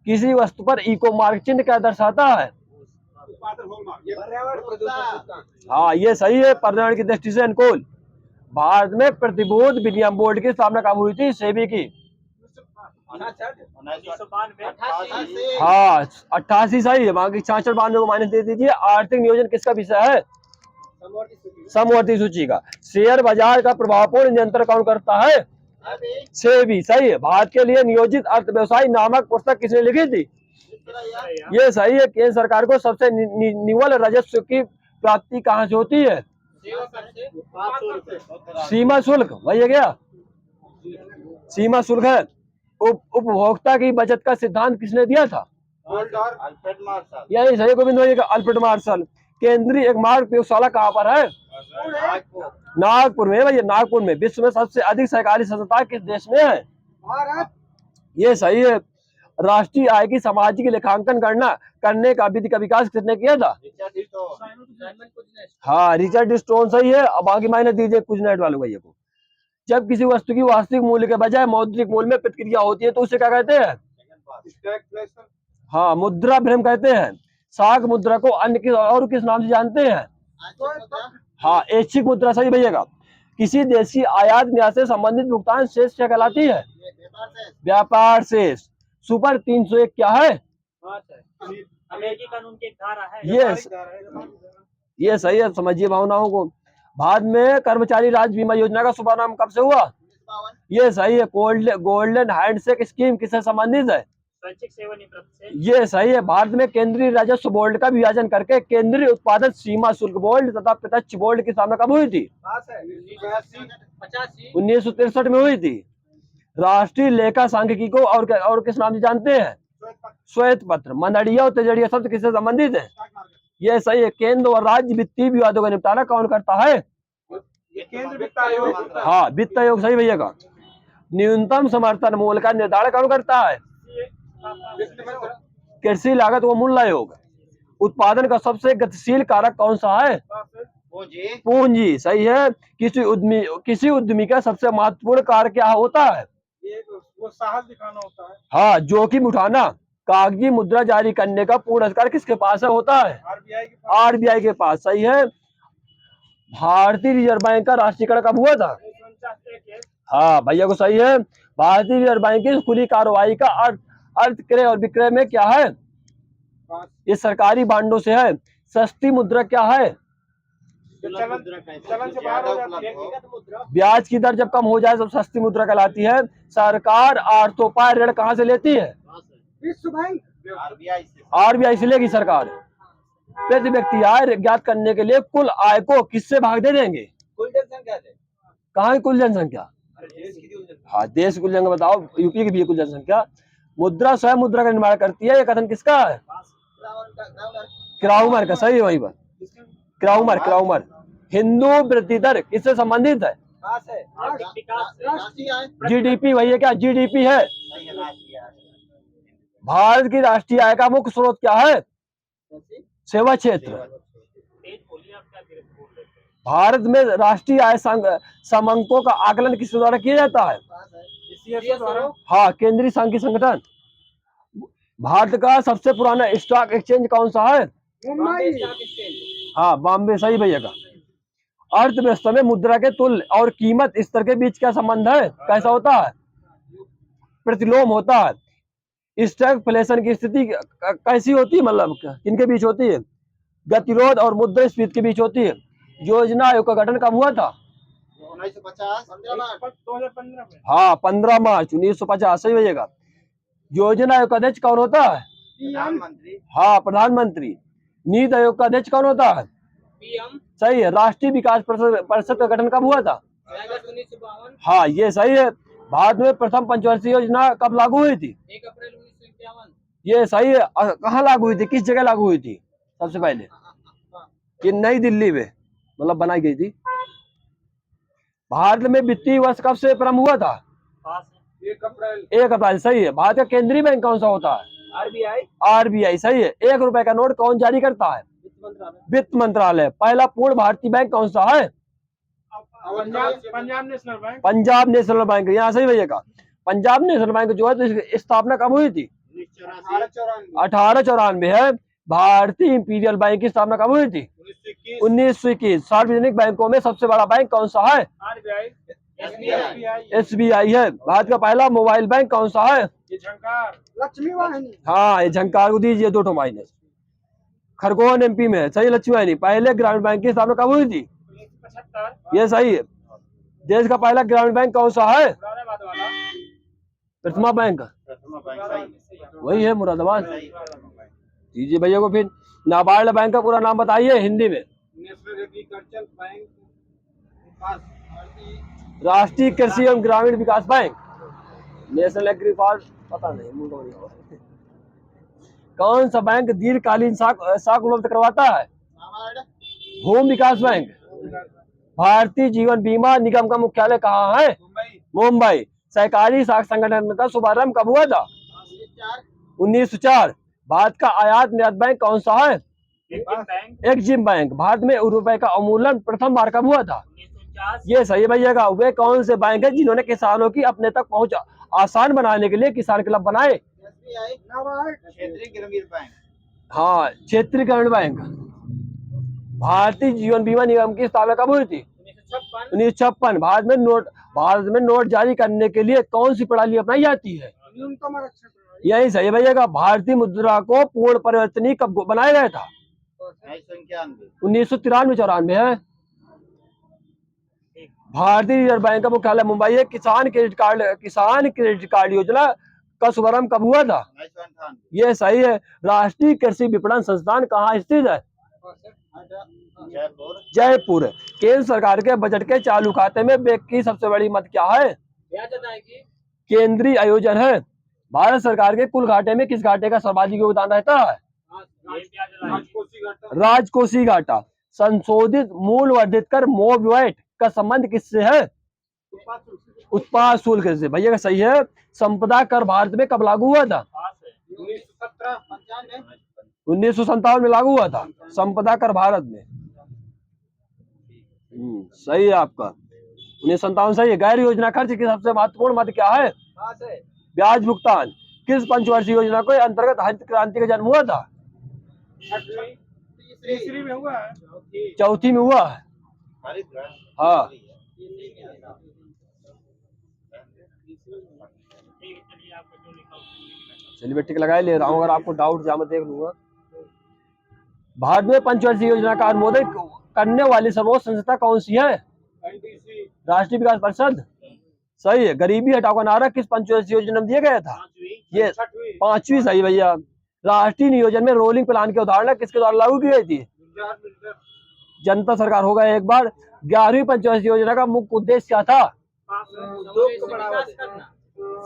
किसी वस्तु पर इको मार्क चिन्ह क्या दर्शाता है? हाँ, ये सही है। पर्यावरण की दृष्टि से अनुकूल। भारत में प्रतिभूति विनिमय बोर्ड की स्थापना कब हुई थी? सेबी की। हाँ, 88 सही है। बाकी 66 92 को माइनस दे दीजिए। आर्थिक नियोजन किसका विषय है? समवर्ती सूची का। शेयर बाजार का प्रभावपूर्ण नियंत्रण कौन करता है? सेबी सही है। भारत के लिए नियोजित अर्थव्यवस्था नामक पुस्तक किसने लिखी थी? ये सही है। केंद्र सरकार को सबसे निव्वल राजस्व की प्राप्ति कहाँ से होती है? सीमा शुल्क। वही है क्या? सीमा शुल्क है। उपभोक्ता की बचत का सिद्धांत किसने दिया था? यही सही गोविंद भाई का, अल्फ्रेड मार्शल। केंद्रीय एक मार्ग प्रयोगशाला कहाँ पर है? नागपुर में। भैया नागपुर में। विश्व में सबसे अधिक सहकारी संस्था किस देश में है? भारत। ये सही है। राष्ट्रीय आय की सामाजिक लेखांकन गणना करने का विधि का विकास किसने किया था? हाँ, रिचर्ड स्टोन सही है। अब बाकी माइनस दीजिए कुजनेट वालों भैया को। जब किसी वस्तु की वास्तविक मूल्य के बजाय मौद्रिक मूल्य में प्रतिक्रिया होती है तो उसे क्या कहते हैं? हाँ, मुद्रा भ्रम कहते हैं। साख मुद्रा को अन्य किस नाम से जानते हैं? हाँ, ऐच्छिक मुद्रा सही भैया। किसी देश की आयात निर्यात से संबंधित भुगतान शेष क्या कहलाती है? व्यापार शेष। सुपर 301 क्या है? अमेरिकी कानून की एक धारा है। ये सही है। समझिए भावनाओं को। भारत में कर्मचारी राज्य बीमा योजना का शुभारंभ कब से हुआ? ये सही है। गोल्डन हैंडशेक स्कीम किससे संबंधित है? स्वैच्छिक सेवानिवृत्त से ये सही है। भारत में केंद्रीय राजस्व बोर्ड का विभाजन करके केंद्रीय उत्पादन सीमा शुल्क बोर्ड तथा प्रत्यक्ष बोर्ड की स्थापना कब हुई थी? 1963 में हुई थी। राष्ट्रीय लेखा सांख्यिकी को और किस नाम से जानते हैं? श्वेत पत्र। मंदड़िया और तेजड़िया शब्द किससे संबंधित है? ये सही है। केंद्र और राज्य वित्तीय विवादों का निपटारा कौन करता है? केंद्र वित्त आयोग। हाँ, वित्त आयोग सही भैया का। न्यूनतम समर्थन मूल्य का निर्धारण कौन करता है? कृषि लागत व मूल्य आयोग। उत्पादन का सबसे गतिशील कारक कौन सा है? पूंजी सही है। किसी उद्यमी का सबसे महत्वपूर्ण कार्य क्या होता है? वो साहस दिखाना होता है। हाँ, जोखिम उठाना। कागजी मुद्रा जारी करने का पूर्ण अधिकार किसके पास है होता है? आरबीआई के पास सही है। भारतीय रिजर्व बैंक का राष्ट्रीयकरण कब हुआ था? हाँ भैया को सही है। भारतीय रिजर्व बैंक की खुली कार्रवाई का अर्थ क्रय और विक्रय में क्या है? ये सरकारी बांडों से है। सस्ती मुद्रा क्या है? चलन से बाहर हो जाती है। ब्याज की दर जब कम हो जाए तो सस्ती मुद्रा कहलाती है। सरकार आर्थोपाय ऋण कहाँ से लेती है? विश्व बैंक। आरबीआई से लेगी सरकार। प्रति व्यक्ति आय ज्ञात करने के लिए कुल आय को किससे भाग दे देंगे? कुल जनसंख्या से। कहाँ की कुल जनसंख्या? देश की कुल जनसंख्या। हाँ, देश की कुल जनसंख्या बताओ। यूपी की भी कुल जनसंख्या। मुद्रा स्वयं मुद्रा का निर्माण करती है। ये कथन किसका है? क्राउमर का सही है। वही बात क्राउमर। हिंदू वृद्धि दर किससे संबंधित है? जीडीपी। भैया क्या जीडीपी है? भारत की राष्ट्रीय आय का मुख्य स्रोत क्या है? सेवा क्षेत्र। भारत में राष्ट्रीय आय समंकों का आकलन किस द्वारा किया जाता है? हाँ, केंद्रीय सांख्यिकी संगठन। भारत का सबसे पुराना स्टॉक एक्सचेंज कौन सा है? हाँ, बॉम्बे सही भैया का। अर्थव्यवस्था में मुद्रा के तुल्य और कीमत स्तर के बीच क्या संबंध है? कैसा होता है? प्रतिलोम होता है। स्टैगफ्लेशन की स्थिति कैसी होती है? मतलब किनके बीच होती है? गतिरोध और मुद्रास्फीति के बीच होती है। योजना आयोग का गठन कब हुआ था? 2015 में। हाँ, 15 मार्च 1950 सही भैया। योजना आयोग का अध्यक्ष कौन होता है? प्रधानमंत्री। हाँ, प्रधानमंत्री। नीति आयोग का अध्यक्ष कौन होता है? पीएम। सही है। राष्ट्रीय विकास परिषद का गठन कब हुआ था? 1952। हाँ, ये सही है। भारत में प्रथम पंचवर्षीय योजना कब लागू हुई थी? 1 अप्रैल 1951। ये सही है। कहाँ लागू हुई थी? किस जगह लागू हुई थी सबसे पहले? ये नई दिल्ली में मतलब बनाई गई थी। भारत में वित्तीय वर्ष कब से प्रारंभ हुआ था? 1 अप्रैल। 1 अप्रैल सही है। भारत का केंद्रीय बैंक कौन सा होता है? आरबीआई सही है। 1 रुपए का नोट कौन जारी करता है? वित्त मंत्रालय। पहला पूर्ण भारतीय बैंक कौन सा है? Punjab national bank. Punjab national bank. यहाँ सही भैया का। पंजाब नेशनल बैंक जो है तो इसकी स्थापना कब हुई थी? 1894 है। भारतीय इंपीरियल बैंक की स्थापना कब हुई थी? 1921। सार्वजनिक बैंकों में सबसे बड़ा बैंक कौन सा है? एसबीआई है। भारत का पहला मोबाइल बैंक कौन सा है? लक्ष्मी वाहिनी। हाँ, ये झंकार को दीजिए 2 माइनस। खरगोन एमपी में है सही। लक्ष्मी वाहिनी। पहले ग्रामीण बैंक की स्थापना कब हुई थी? 1975। ये सही है। देश का पहला ग्रामीण बैंक कौन सा है? प्रथमा बैंक। वही है, मुरादाबाद। दीजिए भैया को फिर। नाबार्ड बैंक का पूरा नाम बताइए हिंदी में। National agriculture bank. राष्ट्रीय कृषि एवं ग्रामीण विकास बैंक। नेशनल एग्रीकल्चर पता नहीं। कौन सा बैंक दीर्घकालीन साख उपलब्ध करवाता है? भूमि विकास बैंक। भारतीय जीवन बीमा निगम का मुख्यालय कहाँ है? मुंबई। सहकारी साख संगठन का शुभारंभ कब हुआ था? 1904। भारत का आयात निर्यात बैंक कौन सा है? एक्जिम बैंक। भारत में रुपए का अवमूल्यन प्रथम बार कब हुआ था? ये सही भैया का। वे कौन से बैंक है जिन्होंने किसानों की अपने तक पहुंच आसान बनाने के लिए किसान क्लब बनाए? क्षेत्रीय ग्रामीण बैंक। हाँ, क्षेत्रीय ग्रामीण बैंक। भारतीय जीवन बीमा निगम की स्थापना कब हुई थी? 1956। भारत में नोट जारी करने के लिए कौन सी प्रणाली अपनाई जाती है? यही सही भैया का। भारतीय मुद्रा को पूर्ण परिवर्तनीय कब बनाया गया था? 1993-94 है। भारतीय रिजर्व बैंक का मुख्यालय मुंबई है। किसान क्रेडिट कार्ड योजना का शुभारंभ कब हुआ था? 1998 ये सही है। राष्ट्रीय कृषि विपणन संस्थान कहाँ स्थित है? जयपुर जयपुर। केंद्र सरकार के बजट के चालू खाते में व्यय की सबसे बड़ी मद क्या है? केंद्रीय आयोजन है। भारत सरकार के कुल घाटे में किस घाटे का सर्वाधिक योगदान रहता है? राजकोषीय घाटा। संशोधित मूल वर्धित कर मोबवैट का संबंध किससे है? उत्पाद शुल्क से। भैया का सही है। संपदा कर भारत में कब लागू हुआ था? 1957 में लागू हुआ था संपदा कर भारत में। सही है आपका। 1957 सही है। गैर योजना खर्च की सबसे महत्वपूर्ण मद क्या है? ब्याज भुगतान। किस पंचवर्षीय योजना के अंतर्गत हरित क्रांति का जन्म हुआ था? तीसरी में हुआ है, चौथी में हुआ है। हाँ चलिए मैं टिक लगाए ले रहा हूँ, अगर आपको डाउट जा मैं देख लूंगा। भारत में पंचवर्षीय योजना का अनुमोदन करने वाली सर्वोच्च संस्था कौन सी है? राष्ट्रीय विकास परिषद। सही है। गरीबी हटाओ का नारा किस पंचवर्षीय योजना में दिया गया था? ये 5वीं सही भैया। राष्ट्रीय नियोजन में रोलिंग प्लान के उदाहरण किसके द्वारा लागू की गई थी? जनता सरकार होगा एक बार। 11वीं पंचवर्षीय योजना का मुख्य उद्देश्य क्या था?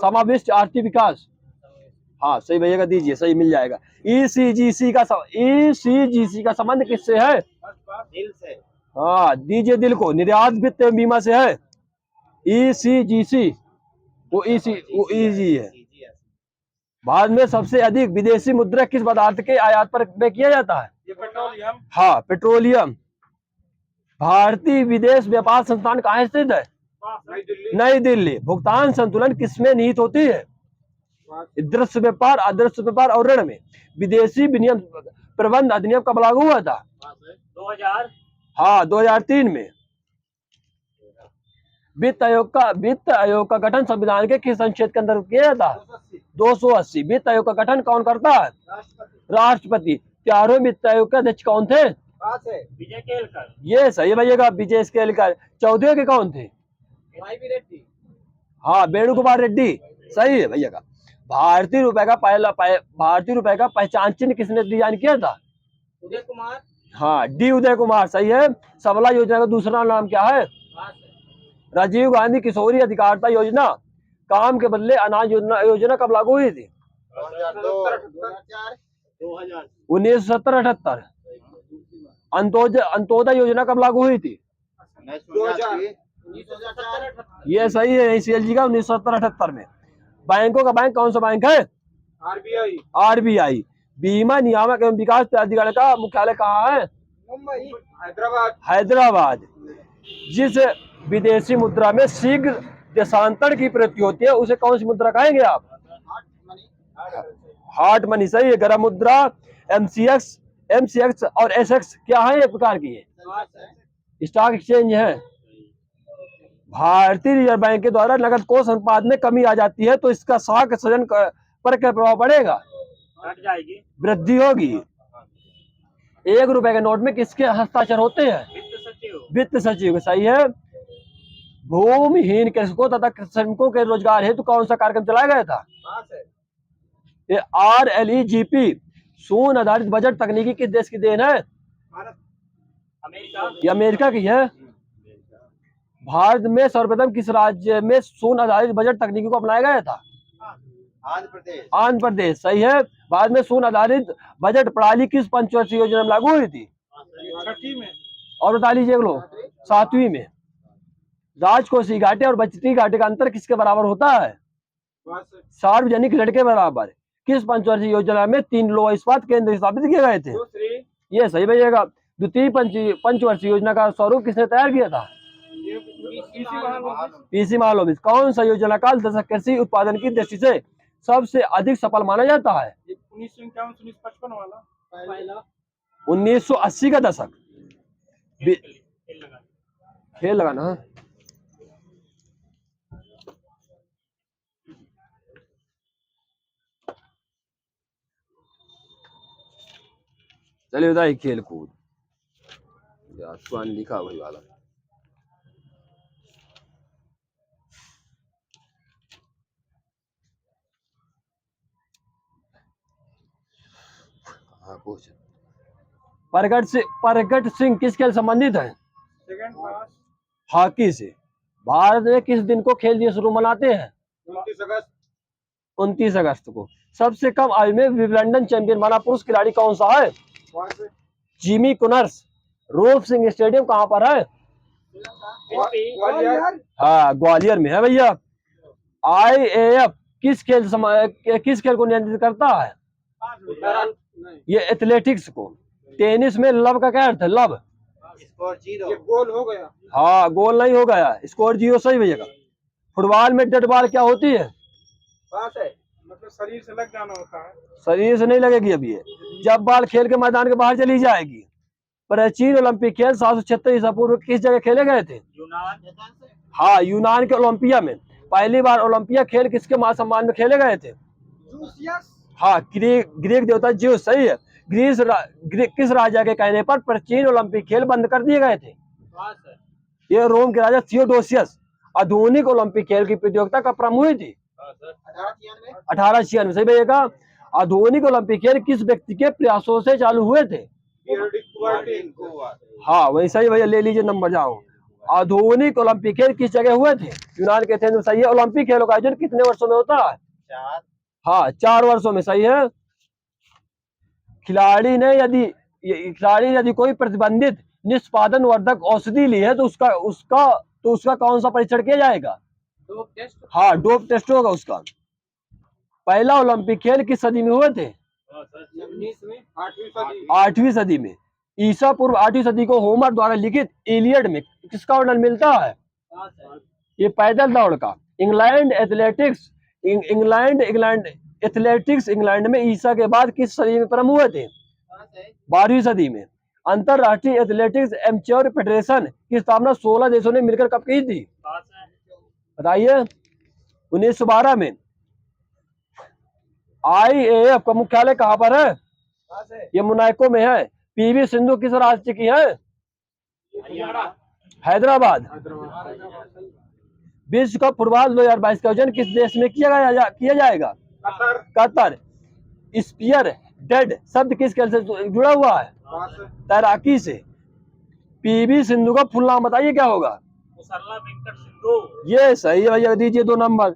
समाविष्ट आर्थिक विकास। हाँ सही भैया का दीजिए, सही मिल जाएगा। ईसीजीसी का संबंध किससे है? दिल से। हाँ दीजिए दिल को। निर्यात वित्त एवं बीमा से है। ईसीजीसी वो ईजी है। भारत में सबसे अधिक विदेशी मुद्रा किस पदार्थ के आयात पर व्यय किया जाता है? ये पेट्रोलियम। हाँ पेट्रोलियम। भारतीय विदेश व्यापार संस्थान कहाँ स्थित है? नई दिल्ली। भुगतान संतुलन किसमें निहित होती है? दृश्य व्यापार, अदृश्य व्यापार और ऋण में। विदेशी विनिमय प्रबंध अधिनियम कब लागू हुआ था? 2000। हाँ 2003 में। वित्त आयोग का गठन संविधान के किस अनुच्छेद के अंदर किया जाता है? 280। वित्त आयोग का गठन कौन करता है? राष्ट्रपति। 13वें वित्त आयोग के अध्यक्ष कौन थे? विजय केलकर। ये सही भैया। विजय केलकर। 14वें के कौन थे? हाँ वेणुगोपाल रेड्डी। सही है भैया का। भारतीय रुपए का पहचान चिन्ह किसने डिजाइन किया था? उदय कुमार। हाँ डी उदय कुमार सही है। सबला योजना का दूसरा नाम क्या है? राजीव गांधी किशोरी अधिकारिता योजना काम के बदले अनाज योजना कब लागू हुई थी? 1970-78। अंत्योदय योजना कब लागू हुई थी? 2000। ये सही है। सीएलजी का 1970-78 में। बैंकों का बैंक कौन सा बैंक है? आरबीआई। बीमा नियामक एवं विकास प्राधिकरण का मुख्यालय कहाँ है? मुंबई, हैदराबाद। जिस विदेशी मुद्रा में शीघ्र देशांतरण की प्रवृत्ति होती है उसे कौन सी मुद्रा कहेंगे आप? हार्ड मनी सही है। गरम मुद्रा। एमसीएक्स और एसएक्स क्या है? एक प्रकार की स्टॉक एक्सचेंज है। भारतीय रिजर्व बैंक के द्वारा नकद कोष अनुपात में कमी आ जाती है तो इसका साख सृजन पर क्या प्रभाव पड़ेगा? घट जाएगी। वृद्धि होगी। 1 रुपए के नोट में किसके हस्ताक्षर होते हैं? वित्त सचिव। सही है। भूमिहीन कृषकों तथा श्रमिकों के रोजगार हेतु कौन सा कार्यक्रम चलाया गया था? ये RLEGP। शून्य आधारित बजट तकनीकी किस देश की देन है? अमेरिका। ये अमेरिका की है। भारत में सर्वप्रथम किस राज्य में शून्य आधारित बजट तकनीकी को अपनाया गया था? आंध्र प्रदेश। सही है। भारत में शून्य आधारित बजट प्रणाली किस पंचवर्षीय योजना में लागू हुई थी? 6ठी में। और बता लीजिए लोग। 7वीं में। राजकोषीय घाटे और बजटीय घाटे का अंतर किसके बराबर होता है? सार्वजनिक ऋण के बराबर। किस पंचवर्षीय योजना में 3 लोह इस्पात केंद्र स्थापित किए गए थे? ये सही भैया। द्वितीय पंचवर्षीय योजना का स्वरूप किसने तैयार किया था? पीसी महालनोबिस। कौन सा योजना काल दशक कृषि उत्पादन की दृष्टि से सबसे अधिक सफल माना जाता है? 1951-1955 वाला 1980 का दशक। खेल लगाना। चलिए बताइए खेल कूद लिखा वही वाला। पूछ। प्रगट सिंह किस खेल संबंधित है? सेकंड क्लास हॉकी से। भारत में किस दिन को खेल दिवस शुरू मनाते हैं? 29 अगस्त 29 अगस्त को। सबसे कम आयु में विंबलडन चैंपियन बना पुरुष खिलाड़ी कौन सा है? वहां से जिमी कुनर्स। रूप सिंह स्टेडियम कहाँ पर है? ग्वालियर हाँ, ग्वालियर में है भैया। IAF किस खेल को नियंत्रित करता है? ये एथलेटिक्स को। टेनिस में लव का क्या अर्थ है? लव। स्कोर 0 ये गोल हो गया। हाँ, गोल नहीं हो गया, स्कोर 0 सही भैया का। फुटबॉल में डेड बॉल क्या होती है? पास है मतलब शरीर से लग जाना होता है। शरीर से नहीं लगेगी अभी ये, जब बॉल खेल के मैदान के बाहर चली जाएगी। प्राचीन ओलंपिक खेल 776 ईसा पूर्व किस जगह खेले गए थे? यूनान। हाँ, यूनान के ओलंपिया में। पहली बार ओलंपिया खेल किसके सम्मान में खेले गए थे? हाँ, ग्रीक देवता ज्यूस, सही है। किस राजा के कहने पर प्राचीन ओलंपिक खेल बंद कर दिए गए थे? ये रोम के राजा थियोडोसियस। आधुनिक ओलंपिक खेल की प्रतियोगिता कब प्रारंभ हुई थी? 1896, सही भैया। आधुनिक ओलंपिक खेल किस व्यक्ति के प्रयासों से चालू हुए थे? हाँ, वही सही भैया, ले लीजिए नंबर, जाओ। आधुनिक ओलंपिक खेल किस जगह हुए थे? यूनान के थे, सही है। ओलंपिक खेलों का आयोजन कितने वर्षों में होता है? 4। हाँ, 4 वर्षों में, सही है। खिलाड़ी ने यदि कोई प्रतिबंधित निष्पादन वर्धक औषधि ली है तो उसका कौन सा परीक्षण किया जाएगा? Dope test. हाँ, डोप टेस्ट होगा उसका। पहला ओलंपिक खेल किस सदी में हुए थे? 19 में 8वीं सदी। 8वीं सदी में। ईसा पूर्व 8वीं सदी को होमर द्वारा लिखित इलियड में किसका वर्णन मिलता है? ये पैदल दौड़ का। इंग्लैंड एथलेटिक्स इंग्लैंड में ईसा के बाद किस सदी में प्रारंभ हुए थे? 12वीं सदी में। अंतरराष्ट्रीय एथलेटिक्स एमेच्योर फेडरेशन की स्थापना 16 देशों ने मिलकर कब की थी? बताइए। 1912 में। IAF का मुख्यालय कहाँ पर है? ये मोनाको में है। PV सिंधु किस राज्य की है? हैदराबाद। विश्व कप फुटबॉल 2022 का आयोजन किस देश में किया जाएगा? कतर। स्पीयर डेड शब्द किस खेल से जुड़ा हुआ है? तैराकी से। PV सिंधु का फुल नाम बताइए, क्या होगा? पुसरला वेंकट सिंधु। ये सही है भैया, दीजिए 2 नंबर।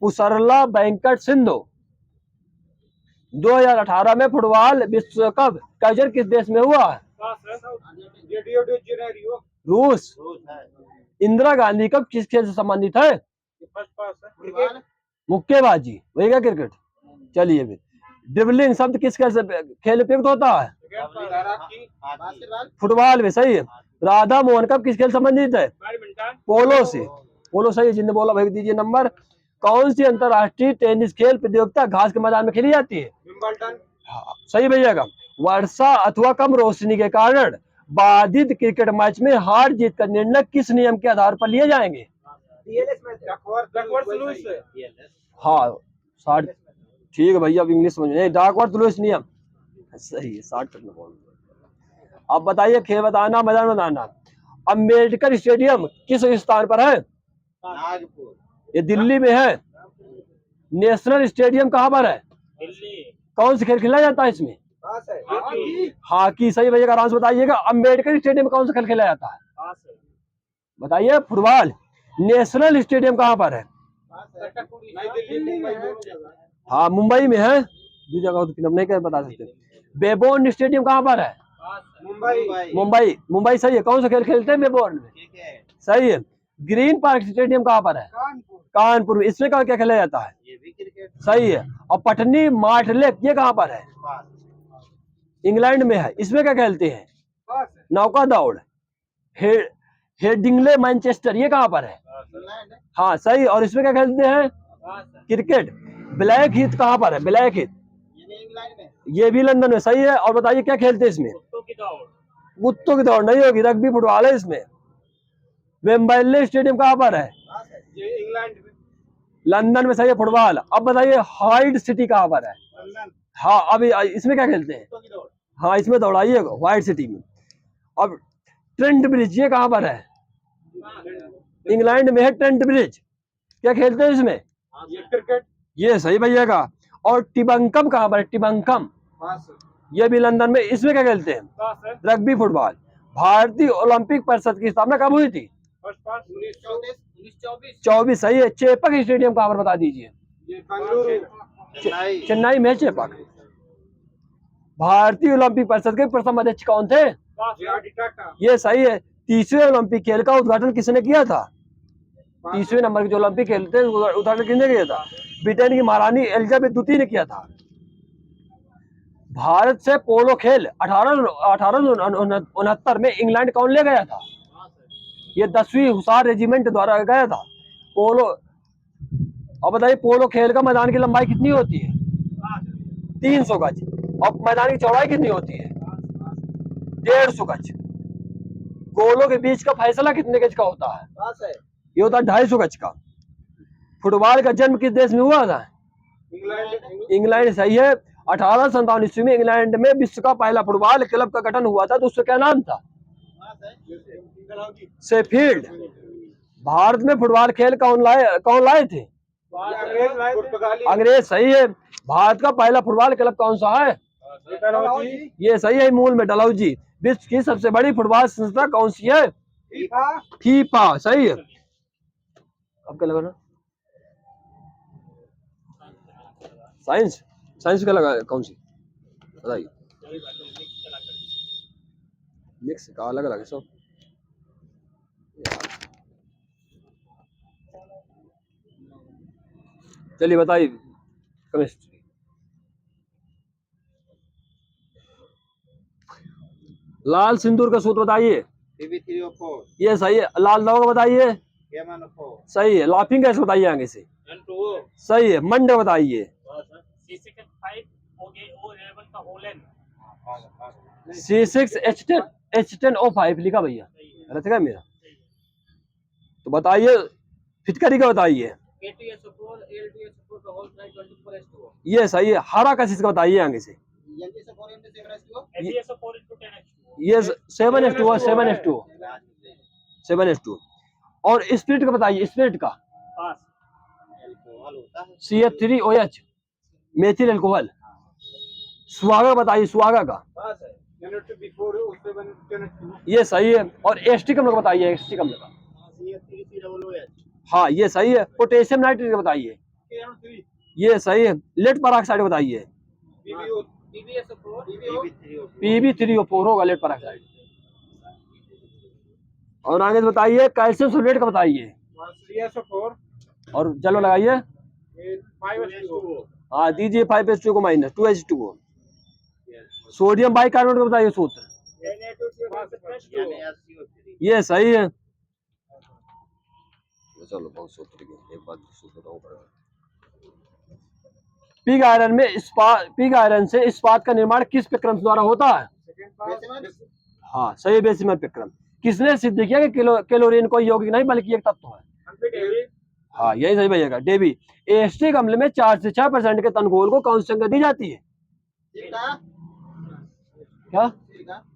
पुसरला वेंकट सिंधु। 2018 में फुटबॉल विश्व कप का आयोजन किस देश में हुआ है? रूस। इंदिरा गांधी कप किस खेल से संबंधित है? मुक्केबाजी, वही क्या क्रिकेट? चलिए फिर। ड्रिबलिंग शब्द किस खेल से उपयुक्त होता है? फुटबॉल में, सही है। राधा मोहन कप किस खेल संबंधित है? पोलो से। पोलो सही है, जिन्हें बोला भाई दीजिए नंबर। कौन सी अंतरराष्ट्रीय टेनिस खेल प्रतियोगिता घास के मैदान में खेली जाती है? हाँ, सही भैया का। वर्षा अथवा कम रोशनी के कारण बाधित क्रिकेट मैच में हार जीत का निर्णय किस नियम के आधार पर लिए जाएंगे? हाँ, 60। ठीक है भैया, अब इंग्लिश समझ नहीं। डाकवर्थ लुईस नियम, सही है। 60 करना बोल। अब बताइए, खेल बताना, मैदान बताना। अम्बेडकर स्टेडियम किस स्थान पर है? नागपुर। ये दिल्ली में है। नेशनल स्टेडियम कहाँ पर है? दिल्ली। कौन सा खेल खेला जाता है इसमें? हॉकी, सही भैया का। आराम से बताइएगा। अम्बेडकर स्टेडियम में कौन सा खेल खेला जाता है? बताइए। फुटबॉल। नेशनल स्टेडियम कहाँ पर है? हाँ, मुंबई में है। दो जगह तो नहीं कर बता सकते। बेबोर्न स्टेडियम कहाँ पर है? मुंबई सही है। कौन सा खेल खेलते हैं बेबोर्न में? सही है। ग्रीन पार्क स्टेडियम कहाँ पर है? कानपुर। इसमें क्या खेला जाता है? ये भी क्रिकेट। सही है। और पटनी मार्ट लेक ये कहाँ पर है? इंग्लैंड में है। इसमें क्या खेलते हैं? नौका दौड़। हेडिंगले मैनचेस्टर ये कहाँ पर है? हाँ, सही। और इसमें क्या खेलते हैं? क्रिकेट। ब्लैक हीथ कहाँ पर है? ब्लैक हीथ ये भी लंदन में, सही है। और बताइए क्या खेलते हैं इसमें? कुत्तों की दौड़ नहीं होगी, रग्बी फुटबॉल है इसमें। वेम्बले स्टेडियम कहाँ पर है? ये इंग्लैंड में। लंदन में, सही है। फुटबॉल। अब बताइए हाइड सिटी कहाँ पर है? हाँ, अभी इसमें क्या खेलते हैं? हाँ, इसमें दौड़ाइए व्हाइट सिटी में। अब ट्रेंट ब्रिज ये कहाँ पर है? इंग्लैंड में है ट्रेंट ब्रिज। क्या खेलते हैं इसमें? ये क्रिकेट। ये सही भैया का। और टिबंकम कहाँ पर है? टिबंकम ये भी लंदन में, इसमें क्या खेलते हैं? कहाँ से? Rugby football. भारतीय ओलंपिक परिषद की स्थापना कब हुई थी? 1924। सही है। चेपक स्टेडियम कहाँ पर बता दीजिए? चेन्नई में चेपक। भारतीय ओलंपिक परिषद के प्रथम अध्यक्ष कौन थे? ये सही है। 30वें ओलंपिक खेल का उद्घाटन किसने किया था? 30वें नंबर के जो ओलंपिक खेल थे उद्घाटन किसने किया था? ब्रिटेन की महारानी एलिजाबेथ द्वितीय ने किया था। भारत से पोलो खेल 1869 में इंग्लैंड कौन ले गया था? ये 10वीं हुसार रेजिमेंट द्वारा गया था। पोलो, अब बताइए पोलो खेल का मैदान की लंबाई कितनी होती है? 300 गज। और मैदान की चौड़ाई कितनी होती है? 150 गज। गोलों के बीच का फैसला कितने गज का होता है? ये होता है 250 गज का। फुटबॉल का जन्म किस देश में हुआ था? इंग्लैंड। सही है। 1857 ईस्वी में इंग्लैंड में विश्व का पहला फुटबॉल क्लब का गठन हुआ था, तो उसका क्या नाम था? शेफील्ड। भारत में फुटबॉल खेल कौन लाए थे? अंग्रेज। सही है। भारत का पहला फुटबॉल क्लब कौन सा है? ये सही है, मूल में डलहौजी। विश्व की सबसे बड़ी फुटबॉल संस्था कौन सी है? फीफा। सही है। अब क्या लगाना? साइंस। साइंस क्या लगा? कौन सी बताइए? मिक्स का अलग अलग है सब। चलिए बताइए केमिस्ट्री। लाल सिंदूर का सूत्र बताइए। ये सही है। लाल दवा का बताइए। सही है। लाफिंग गैस बताइए आगे से। सही है। मंड बताइए। C6H10O5 लिखा भैया, गलत है मेरा? तो बताइए फिटकरी का बताइए। ये सही है। हरा कशिश का बताइए आगे से। ये 7H2O 7H2O। और स्पिरिट का बताइए। स्पिरिट का CH3OH मेथिल अल्कोहल। सुहागा बताइए। सुहागा का ये सही है। और एस्टिक अम्ल बताइए। एस्टिक अम्ल का हाँ ये सही है। पोटेशियम नाइट्रेट का बताइए। ये सही है। लेड पेरोक्साइड बताइए। PbO4 होगा लेड पेरोक्साइड। और आगे बताइए कैल्शियम सल्फेट का बताइए। और चलो लगाइए। हाँ दीजिए 5H2 को माइनस 2H2O। सोडियम बाइकार्बोनेट का बताइए सूत्र। ये सही है। चलो बहुत सूत्र की एक बात सूत्र बताऊं पड़ेगा। पिग आयरन से इस्पात का निर्माण किस प्रक्रम द्वारा होता है? हाँ सही, बेसिमल प्रक्रम। किसने सिद्ध किया कि क्लोरीन कोई यौगिक नहीं बल्कि एक तत्व है? हाँ यही सही भैया। डेवी। एस्टिक अम्ल में 4 से 6% के तनघोल को कौन सी संगत दी जाती है? क्या?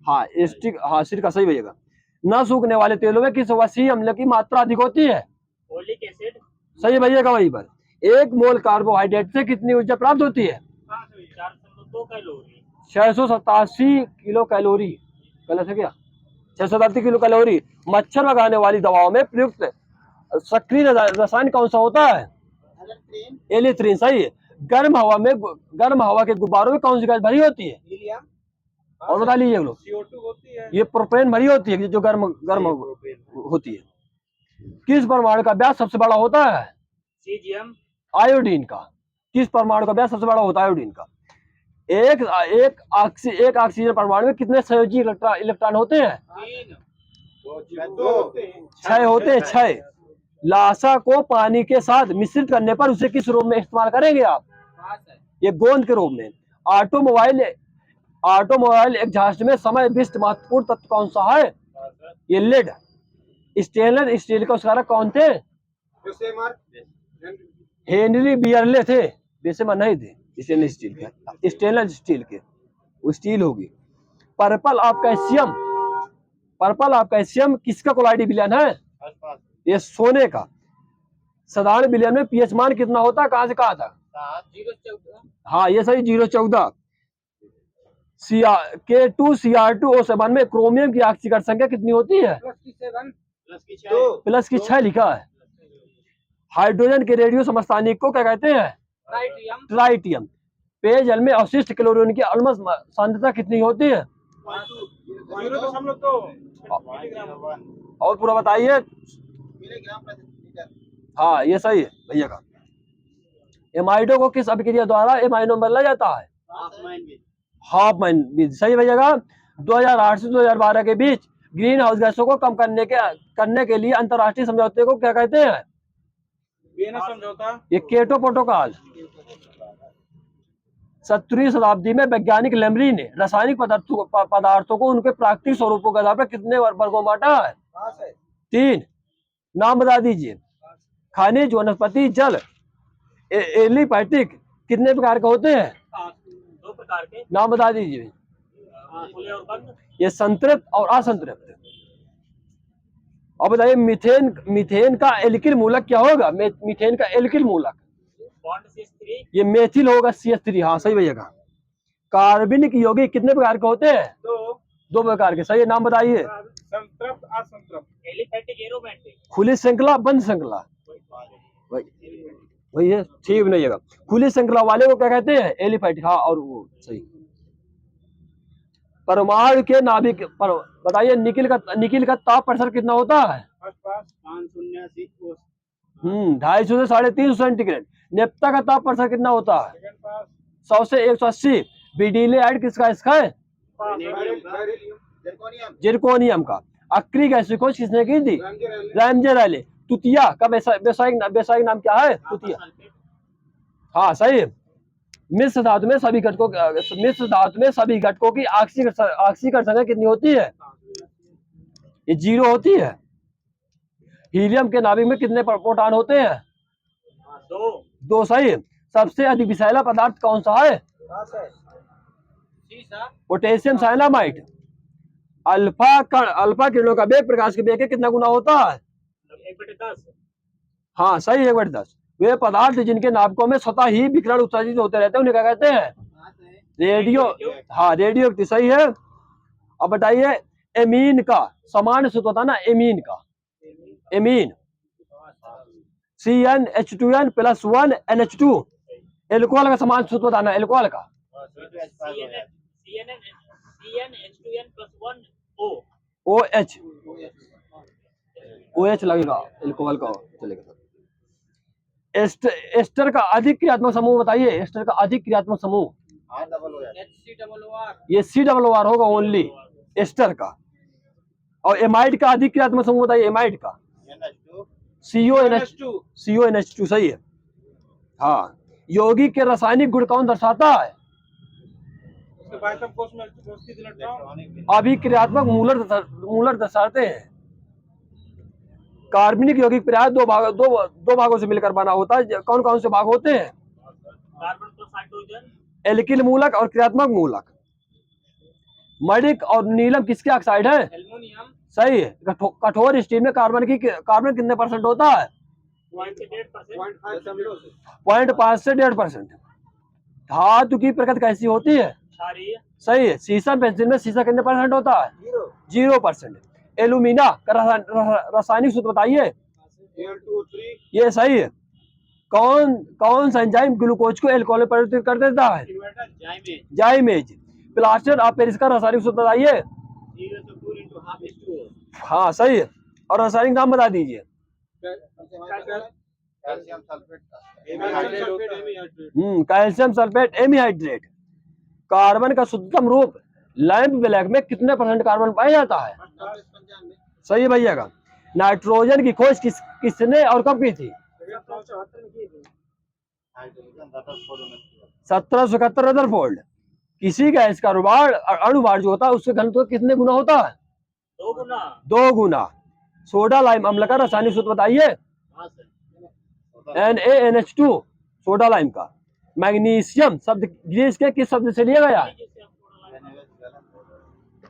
हाँ एस्टिक, हाँ सिरका सही भैया। न सूखने वाले तेलों में किस वसीय अम्ल की मात्रा अधिक होती है? Oleic acid. सही भैया का वहीं पर। 1 मोल कार्बोहाइड्रेट से कितनी ऊर्जा प्राप्त होती है? 402 कैलोरी। 687 kilo calorie. गलत है क्या? 687 किलो कैलोरी। मच्छर भगाने वाली दवाओं में प्रयुक्त सक्रिय रसायन कौन सा होता है? एलिथ्रीन। सही है। गर्म हवा के गुब्बारों में कौन सी गैस भरी होती है? और बता लीजिए लोग। CO2 होती है। ये प्रोपेन भरी होती है जो गर्म होती है। किस परमाणु का व्यास सबसे बड़ा होता है? सीजियम। आयोडीन का। किस परमाणु का व्यास सबसे बड़ा होता है? आयोडीन का। एक ऑक्सीजन परमाणु में कितने संयोजी इलेक्ट्रॉन होते हैं? 6 होते हैं। 6। लाशा को पानी के साथ मिश्रित करने पर उसे किस रूप में इस्तेमाल करेंगे आप? ये गोंद के रूप में। ऑटोमोबाइल एग्जॉस्ट में समय विशिष्ट महत्वपूर्ण तत्व कौन सा है? ये लेड। स्टेनलेस स्टील के आविष्कारक कौन थे? हेनरी बियरले थे। बेशेमर नहीं थे। स्टेनलेस स्टील के वो स्टील होगी। पर्पल ऑफ कैल्शियम किसका कोलाइडी विलयन है? ये सोने का। साधारण विलयन में पीएच मान कितना होता है? कहां से कहा था? 0.14। हाँ ये सही 0.14। K2Cr2O7 में क्रोमियम की ऑक्सीकरण संख्या कितनी होती है? प्लस की 6 प्लस की 6 लिखा है। हाइड्रोजन के रेडियो समस्थानिक को क्या कहते हैं? ट्राइटियम। पेयजल में अवशिष्ट क्लोरीन की अलमस सांद्रता कितनी होती है? 0.2 और पूरा बताइए। मिलीग्राम प्रति लीटर। हाँ ये सही है भैया का। एमाइडो को किस अभिक्रिया द्वारा एमाइनो में बदला जाता है? हाफ माइन बीज। सही भैया का। 2008 से 2012 के बीच ग्रीन हाउस गैसों को कम करने के लिए अंतर्राष्ट्रीय समझौते को क्या कहते हैं? वियना समझौता। ये केटो प्रोटोकॉल। 17वीं शताब्दी में वैज्ञानिक लेमरी ने रासायनिक पदार्थों को उनके प्राकृतिक स्वरूपों के आधार पर कितने वर्गों में बांटा है? 3। नाम बता दीजिए। खनिज, वनस्पति, जल, एलिफैटिक कितने प्रकार के होते हैं? 2 प्रकार के। नाम बता दीजिए। खुले और बंद। ये संतृप्त और असंतृप्त। अब बताइए मीथेन का एल्किल मूलक क्या होगा? मीथेन का एल्किल मूलक बॉन्ड CH3। ये मेथिल होगा, CH3। हाँ सही भैया का। कार्बनिक यौगिक कितने प्रकार के होते हैं? 2 प्रकार के। सही नाम बताइए। संतृप्त, असंतृप्त। Aliphatic, aromatic. खुली श्रृंखला, बंद श्रृंखला। वही है, ठीक नहीं है। खुली श्रृंखला वाले को क्या कहते हैं? एलिफैटिक। हाँ और वो सही। परमाणु के नाभिक पर बताइए निकिल का ताप प्रसार कितना होता है? 250 से 350 सेंटीग्रेड। नेप्ता का ताप प्रसार कितना होता है? 100 से 180। बीडीले आइड किसका है? जिरकोनियम का। अक्रिक एसिड खोज किसने की थी? Ramsay Raleigh. तुतिया का वैसायिक नाम क्या है? तुतिया। हाँ सही। मिश्र धातु में सभी घटकों की ऑक्सीकरण संख्या कितनी होती है? ये 0 होती है। हीलियम के नाभिक में कितने प्रोटॉन होते हैं? 2 सही। सबसे अधिक विषैला पदार्थ कौन सा है? Potassium cyanamide. अल्फा किरणों का वेग प्रकाश के वेग के कितना गुना होता है? 1/10। हाँ सही, 1/10। वे पदार्थ जिनके नाभिकों में स्वतः ही विकिरण उत्सर्जित होते रहते हैं उन्हें क्या कहते हैं? रेडियो। हाँ रेडियो सही है। अब बताइए एमीन का समान सूत्र बताना। एमीन का एमीन CnH2n + 1 NH2। एल्कोहल का समान सूत्र बताना। एल्कोहल का CnH2n + 1 O। OH लगेगा। एल्कोहल का चलेगा। एस्टर का अधिक क्रियात्मक समूह बताइए। एस्टर का अधिक क्रियात्मक समूह ये CRR होगा ओनली एस्टर का। और एमाइड का अधिक क्रियात्मक समूह बताइए। एमाइड का CONH2 सही है। हाँ यौगिक के रासायनिक गुण कौन दर्शाता है? अभिक्रियात्मक मूलर दर्शाते हैं। कार्बनिक यौगिक प्राय दो भागों से मिलकर बना होता है। कौन कौन से भाग होते हैं? Carbon plus hydrogen. एल्किल मूलक और क्रियात्मक मूलक। मणिक और नीलम किसके ऑक्साइड है? एल्युमिनियम। सही है। कठोर स्टील में कार्बन कितने % होता है? 0.5 से 1.5%। धातु की प्रकृति कैसी होती है? क्षारीय। सही है। शीशम पेंसिल में शीशा कितने % होता है? 0%। एल्यूमिना का रासायनिक सूत्र बताइए। ये सही है। कौन सा एंजाइम ग्लूकोज को एल्कोहल में परिवर्तित कर देता है? जाइमेज। प्लास्टर ऑफ पेरिस का रासायनिक सूत्र बताइए। हाँ सही है। और रासायनिक नाम बता दीजिए। Calcium sulphate एमीहाइड्रेट। कार्बन का शुद्धतम रूप लैंप ब्लैक में कितने % कार्बन पाया जाता है? सही है भैया का। नाइट्रोजन की खोज किसने और कब की थी? 1771 रदरफोर्ड। किसी गैस का अणुभार जो होता है उसके घनत्व कितने गुना होता है? 2 गुना। सोडा लाइम अम्ल का रासायनिक सूत्र बताइए। NaNH2 सोडा लाइम का। मैग्नीशियम शब्द ग्रीस के किस शब्द से लिया गया?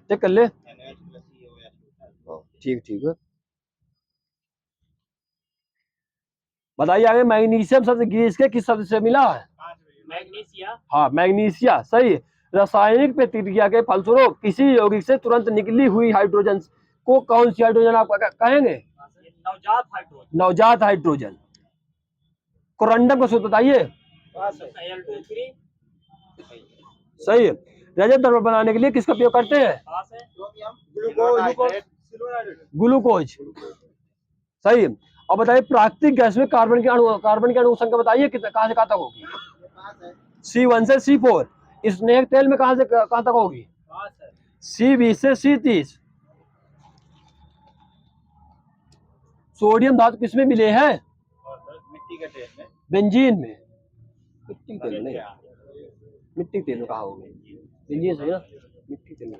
चेक कर ले। ठीक है बताइए आगे। मैग्नीशियम शब्द ग्रीस के किस शब्द से मिला है? मैग्नीशिया। हाँ मैग्नीशिया सही है। रासायनिक प्रतिक्रिया के फलस्वरूप किसी यौगिक से तुरंत निकली हुई हाइड्रोजन को कौन सी हाइड्रोजन आप कहेंगे? ये नवजात हाइड्रोजन। नवजात हाइड्रोजन। कोरंडम का सूत्र बताइए। Al2O3 सही है। रजत द्रव्य बनाने के लिए किसका उपयोग करते हैं? पास है। ग्लूकोज। सही है। अब बताइए प्राकृतिक गैस में कार्बन के अणु संख्या बताइए कहां से कहां तक होगी? C1 से C4। स्नेह तेल में कहां से कहां तक होगी? पास है। C20 से C30। सोडियम धातु किसमें मिले हैं? मिट्टी के तेल में। बेंजीन में। मिट्टी तेल नहीं, मिट्टी तेल में कहा होगी? बेंजीन सही ना, मिट्टी तेल में।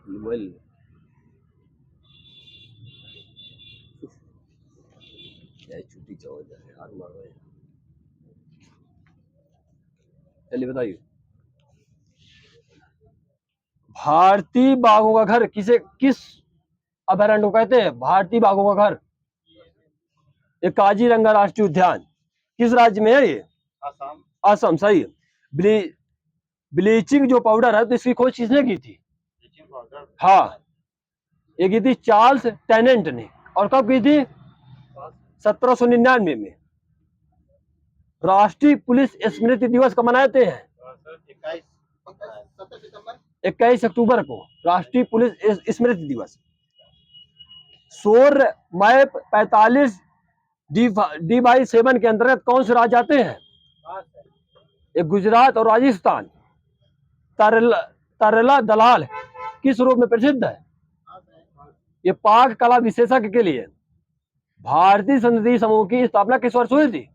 मोबाइल छुट्टी हाथ मार रहे हैं। चलिए बताइए। भारतीय बाघों का घर किस अभयारण्य को कहते हैं? भारतीय बाघों का घर, ये काजीरंगा राष्ट्रीय उद्यान किस राज्य में है? ये असम। असम। सही है। ब्लीचिंग जो पाउडर है तो इसकी खोज किसने की थी? हाँ, ये की थी चार्ल्स टेनेंट ने। और कब की थी? 1799 में। राष्ट्रीय पुलिस स्मृति दिवस कब मनाते हैं? 21 अक्टूबर को राष्ट्रीय पुलिस स्मृति दिवस। सौर मैप 45D/7 के अंतर्गत कौन से राज्य आते हैं? ये गुजरात और राजस्थान। तरला दलाल किस रूप में प्रसिद्ध है? ये पाक कला विशेषज्ञ के लिए। भारतीय संसदीय समूह की स्थापना किस वर्ष हुई थी?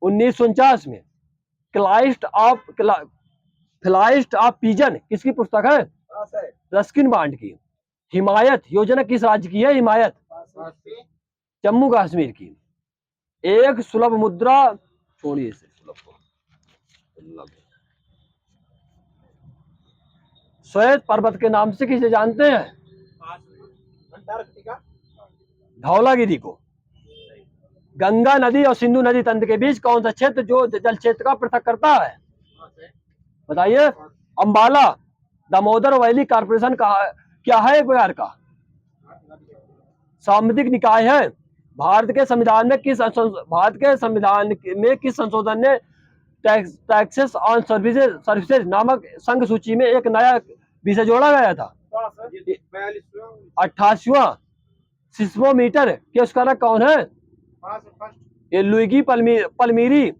1949 में। फ्लाइस्ट ऑफ पिजन किसकी पुस्तक है? रस्किन बांड की। हिमायत योजना किस राज्य की है? हिमायत जम्मू कश्मीर की। एक सुलभ मुद्रा, छोड़िए इसे, सुलभ को। श्वेत पर्वत के नाम से किसे जानते हैं? धौलागिरी को। गंगा नदी और सिंधु नदी तंत्र के बीच कौन सा क्षेत्र जो जल क्षेत्र का पृथक करता है? बताइए। अंबाला। दामोदर वैली कॉर्पोरेशन क्या है? एक प्रकार का सामुदायिक निकाय है। भारत के संविधान में किस संशोधन ने टैक्सेस ऑन सर्विसेज नामक संघ सूची में एक नया विषय जोड़ा गया था? 88वां सिस्मोमीटर के उसकारक कौन है? ये लुइगी पलमीरी।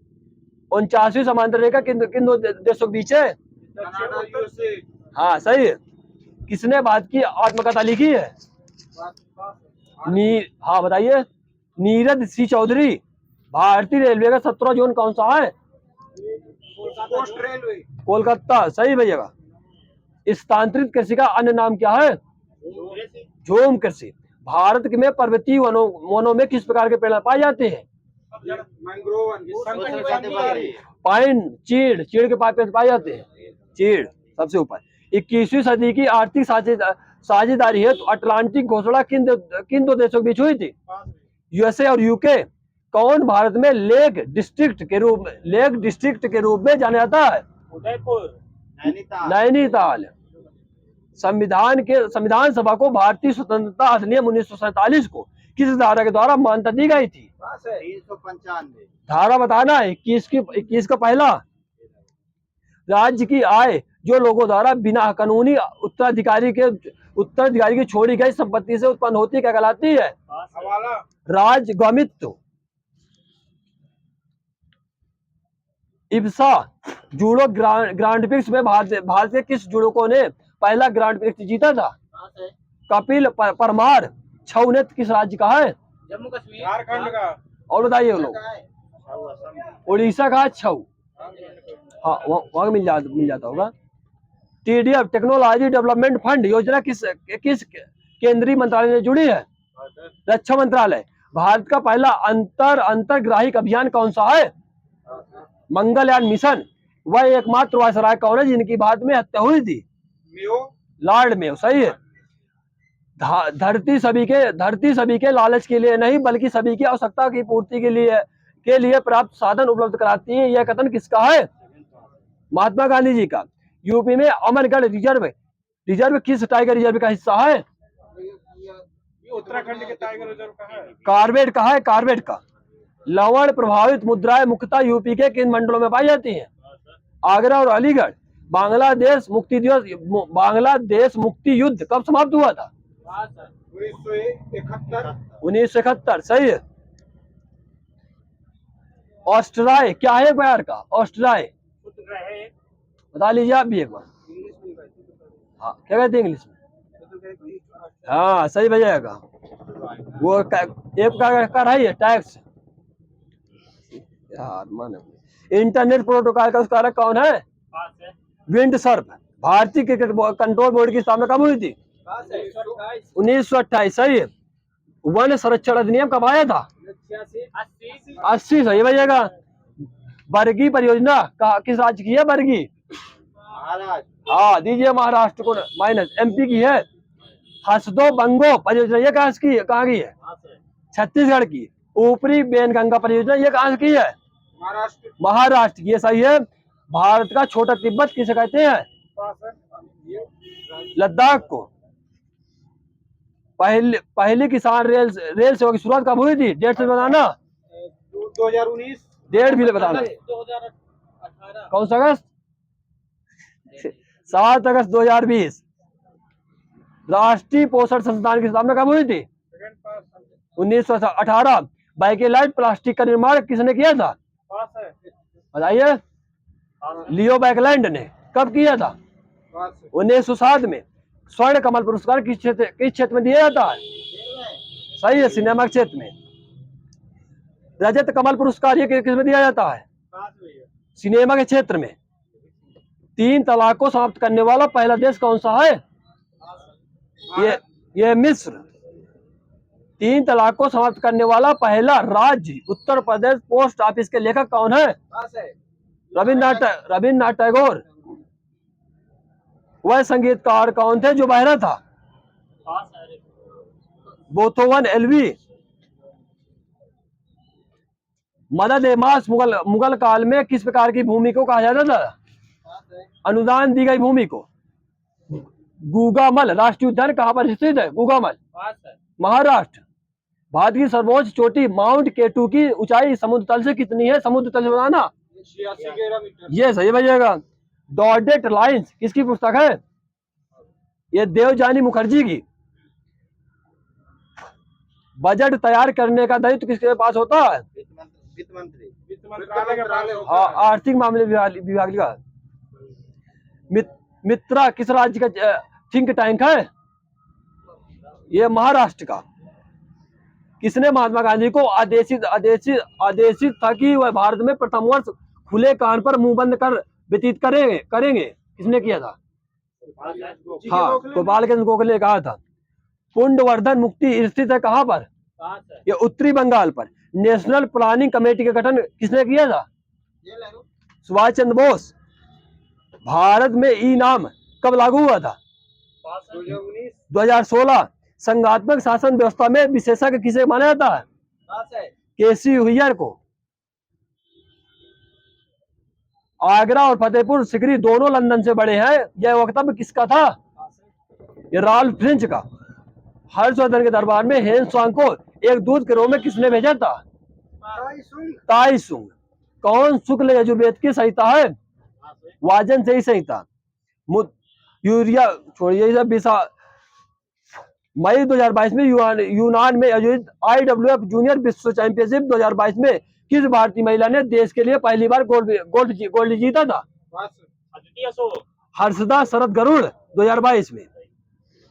49वीं समांतर रेखा किन दो देशों के बीच है? हाँ सही है। किसने भारत की आत्मकथा लिखी है? हाँ बताइए। नीरज सी चौधरी। भारतीय रेलवे का 17वां जोन कौन सा है? कोलकाता। सही भैया। स्थानांतरित कृषि का अन्य नाम क्या है? झूम कृषि। भारत में पर्वतीय वनों में किस प्रकार के पेड़ पाए जाते हैं? पाइन, चीड़ के पेड़ पाए जाते हैं। चीड़ सबसे ऊपर। 21वीं सदी की आर्थिक साझेदारी है तो अटलांटिक घोषणा किन दो देशों के बीच हुई थी? यूएसए और यूके। कौन भारत में लेक डिस्ट्रिक्ट के रूप में जाना जाता है? उदयपुर। नैनीताल। संविधान सभा को भारतीय स्वतंत्रता अधिनियम 1947 को किस धारा के द्वारा मान्यता दी गई थी? 395। धारा बताना है। 21 का पहला। राज्य की आय जो लोगों द्वारा बिना कानूनी उत्तराधिकारी की छोड़ी गई संपत्ति से उत्पन्न होती क्या कहलाती है? राजस्वामित्व। इब्सा जूडो ग्रांड प्रिक्स में भारत के किस जुड़ों ने पहला ग्रांड प्रिक्स जीता था? कपिल परमार। छऊ नृत्य किस राज्य का है? जम्मू कश्मीर। झारखंड का। और बताइए वो लोग। उड़ीसा का छऊ। हाँ वहां मिल जाता होगा। TDF टेक्नोलॉजी डेवलपमेंट फंड योजना किस केंद्रीय मंत्रालय से जुड़ी है? रक्षा मंत्रालय। भारत का पहला अंतरग्राहिक अभियान कौन सा है? मंगलयान मिशन। वह एकमात्र वायसराय कौन है जिनकी भारत में हत्या हुई थी? Lord Mayo. सही है। धरती सभी के लालच के लिए नहीं बल्कि सभी की आवश्यकता की पूर्ति के लिए प्राप्त साधन उपलब्ध कराती है। यह कथन किसका है? महात्मा गांधी जी का। यूपी में अमरगढ़ रिजर्व किस टाइगर रिजर्व का हिस्सा है? ये उत्तराखंड के टाइगर रिजर्व का है। कार्बेट का है, कार्बेट का। लवण प्रभावित मुद्राएं मुख्यतः यूपी के किन मंडलों में पाई जाती हैं? आगरा और अलीगढ़। बांग्लादेश मुक्ति युद्ध कब समाप्त हुआ था? 1971। सही है। ऑस्ट्राय क्या है एक बार का? ऑस्ट्राय बता लीजिए आप भी एक बार। हाँ, क्या कहते हैं इंग्लिश में? हाँ सही बजाएगा। वो एक का है टैक्स यार मन। इंटरनेट प्रोटोकॉल का उसका कौन है? Wind Surf. भारतीय क्रिकेट कंट्रोल बोर्ड की स्थापना कब हुई थी? 1928। सही है। वन संरक्षण अधिनियम कब आया था? 80। सही बजेगा। बरगी परियोजना किस राज्य की है? बरगी हाँ दीजिए महाराष्ट्र को माइनस। एमपी की है। हसदो बंगो परियोजना ये कहाँ की है? छत्तीसगढ़ की। ऊपरी बेनगंगा परियोजना ये कहाँ की है? महाराष्ट्र की। ये सही है। भारत का छोटा तिब्बत किसे कहते हैं? लद्दाख को। पहली किसान रेल सेवा की शुरुआत कब हुई थी? डेट से बताना। 2019। डेट भी बताना। 2018। कौन सा अगस्त? 7 अगस्त 2020। राष्ट्रीय पोषण संस्थान की स्थापना कब हुई थी? 1918। बैकेलाइट प्लास्टिक का निर्माण किसने किया था? बताइए। लियो बैकलैंड ने। कब किया था? 1907 में। स्वर्ण कमल पुरस्कार किस क्षेत्र में दिया जाता है? सही है, सिनेमा क्षेत्र में। रजत कमल पुरस्कार ये किस में दिया जाता है? सिनेमा के क्षेत्र में। 3 तलाक को समाप्त करने वाला पहला देश कौन सा है? ये मिस्र। 3 तलाक को समाप्त करने वाला पहला राज्य उत्तर प्रदेश। पोस्ट ऑफिस के लेखक कौन है? रविन्द्रनाथ टैगोर। वह संगीतकार कौन थे जो बहरा था? बोथोवन एलवी। मदद ए मास मुगल काल में किस प्रकार की भूमि को कहा जाता था? अनुदान दी गई भूमि को। गुगामल राष्ट्रीय उद्यान कहाँ पर स्थित है? गुगामल महाराष्ट्र। भारत की सर्वोच्च चोटी माउंट केटू की ऊंचाई समुद्र तल से कितनी है? समुद्र तल से बताना। 86 मीटर। ये सही बजेगा। डॉटेड लाइंस किसकी पुस्तक है? ये देवजानी मुखर्जी की। बजट तैयार करने का दायित्व किसके पास होता है? वित्त मंत्रालय के पास। हाँ, आर्थिक मामले विभाग का। मित्रा किस राज्य का थिंक टैंक है? ये महाराष्ट्र का। किसने महात्मा गांधी को आदेशित था कि वह भारत में प्रथम वर्ष खुले कान पर मुंह बंद कर व्यतीत करेंगे? किसने किया था? हाँ, गोपाल कृष्ण गोखले ने कहा था। पुंडवर्धन मुक्ति स्थित है कहाँ पर? ये उत्तरी बंगाल पर। नेशनल प्लानिंग कमेटी का गठन किसने किया था? सुभाष चंद्र बोस। भारत में ई नाम कब लागू हुआ था? 2016। संघात्मक शासन व्यवस्था में विशेषज्ञ किसे माना जाता है? केसी हुइयर को। आगरा और फतेहपुर सिकरी दोनों लंदन से बड़े हैं। यह वक्तव्य किसका था? ये राल्फ फ्रिंच का। हर्षवर्धन के दरबार में हेन स्वांग को एक दूत के रूप में किसने भेजा था? ताई सुंग। कौन शुक्ल यजुर्वेद की संहिता है? वाजन से ही संहिता। यूरिया छोड़िए सब। मई 2022 में यूनान में आयोजित IWF जूनियर विश्व चैंपियनशिप 2022 में किस भारतीय महिला ने देश के लिए पहली बार गोल्ड जीता था? हर्षदा शरद गरुड़। 2022 में।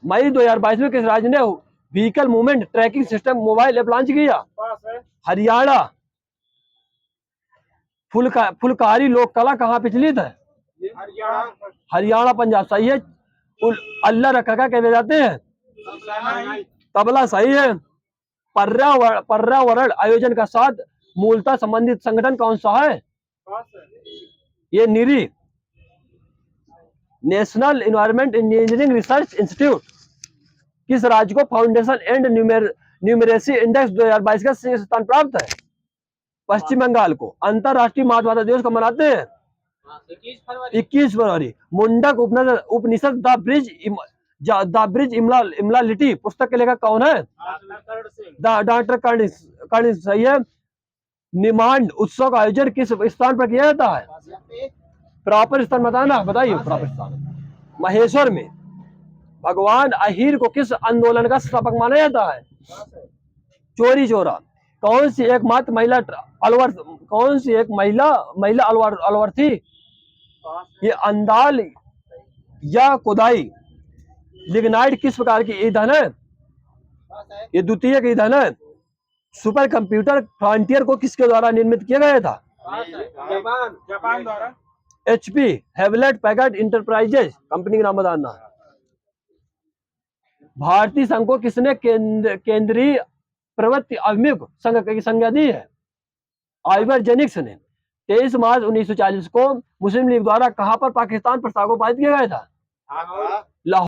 मई 2022 में किस राज्य ने vehicle movement tracking system mobile app launch किया? हरियाणा। फुलकारी लोक कला कहाँ प्रचलित है? हरियाणा पंजाब। सही है। अल्लाह रखा कहते जाते हैं? तबला। सही है। पर्यावरण आयोजन का साथ मूलतः संबंधित संगठन कौन सा है? ये निरी। National environment engineering research institute. किस राज्य को फाउंडेशन एंड न्यूमेरेसी इंडेक्स 2022 का शीर्ष स्थान प्राप्त है? पश्चिम बंगाल को। अंतरराष्ट्रीय मातृभाषा दिवस कब मनाते हैं? 21 फरवरी। मुंडक उपनिषद द ब्रिज इमला लिटी पुस्तक के लेखक कौन है? डॉक्टर कर्णिक। सही है। निमांड उत्सव का आयोजन किस स्थान पर किया जाता है? प्रॉपर स्थान बताना, बताइए प्रॉपर स्थान। महेश्वर में। भगवान अहीर को किस आंदोलन का स्थापक माना जाता है? चोरी चोरा। कौन सी एकमात्र महिला अलवर थी? ये अंदाल या कुदाई। लिग्नाइट किस प्रकार की ईंधन है? ये द्वितीयक ईंधन है। सुपर कंप्यूटर फ्रंटियर को किसके द्वारा निर्मित किया गया था? जापान द्वारा। HP Hewlett Packard enterprises company का नाम बताना। भारतीय संघ को किसने केंद्रीय प्रवृत्ति अभिमुख संघ की संज्ञा दी है? आइवर जेनिक्स ने। 23 मार्च 1940 को मुस्लिम लीग द्वारा कहां पर पाकिस्तान प्रस्ताव को पारित किया गया था?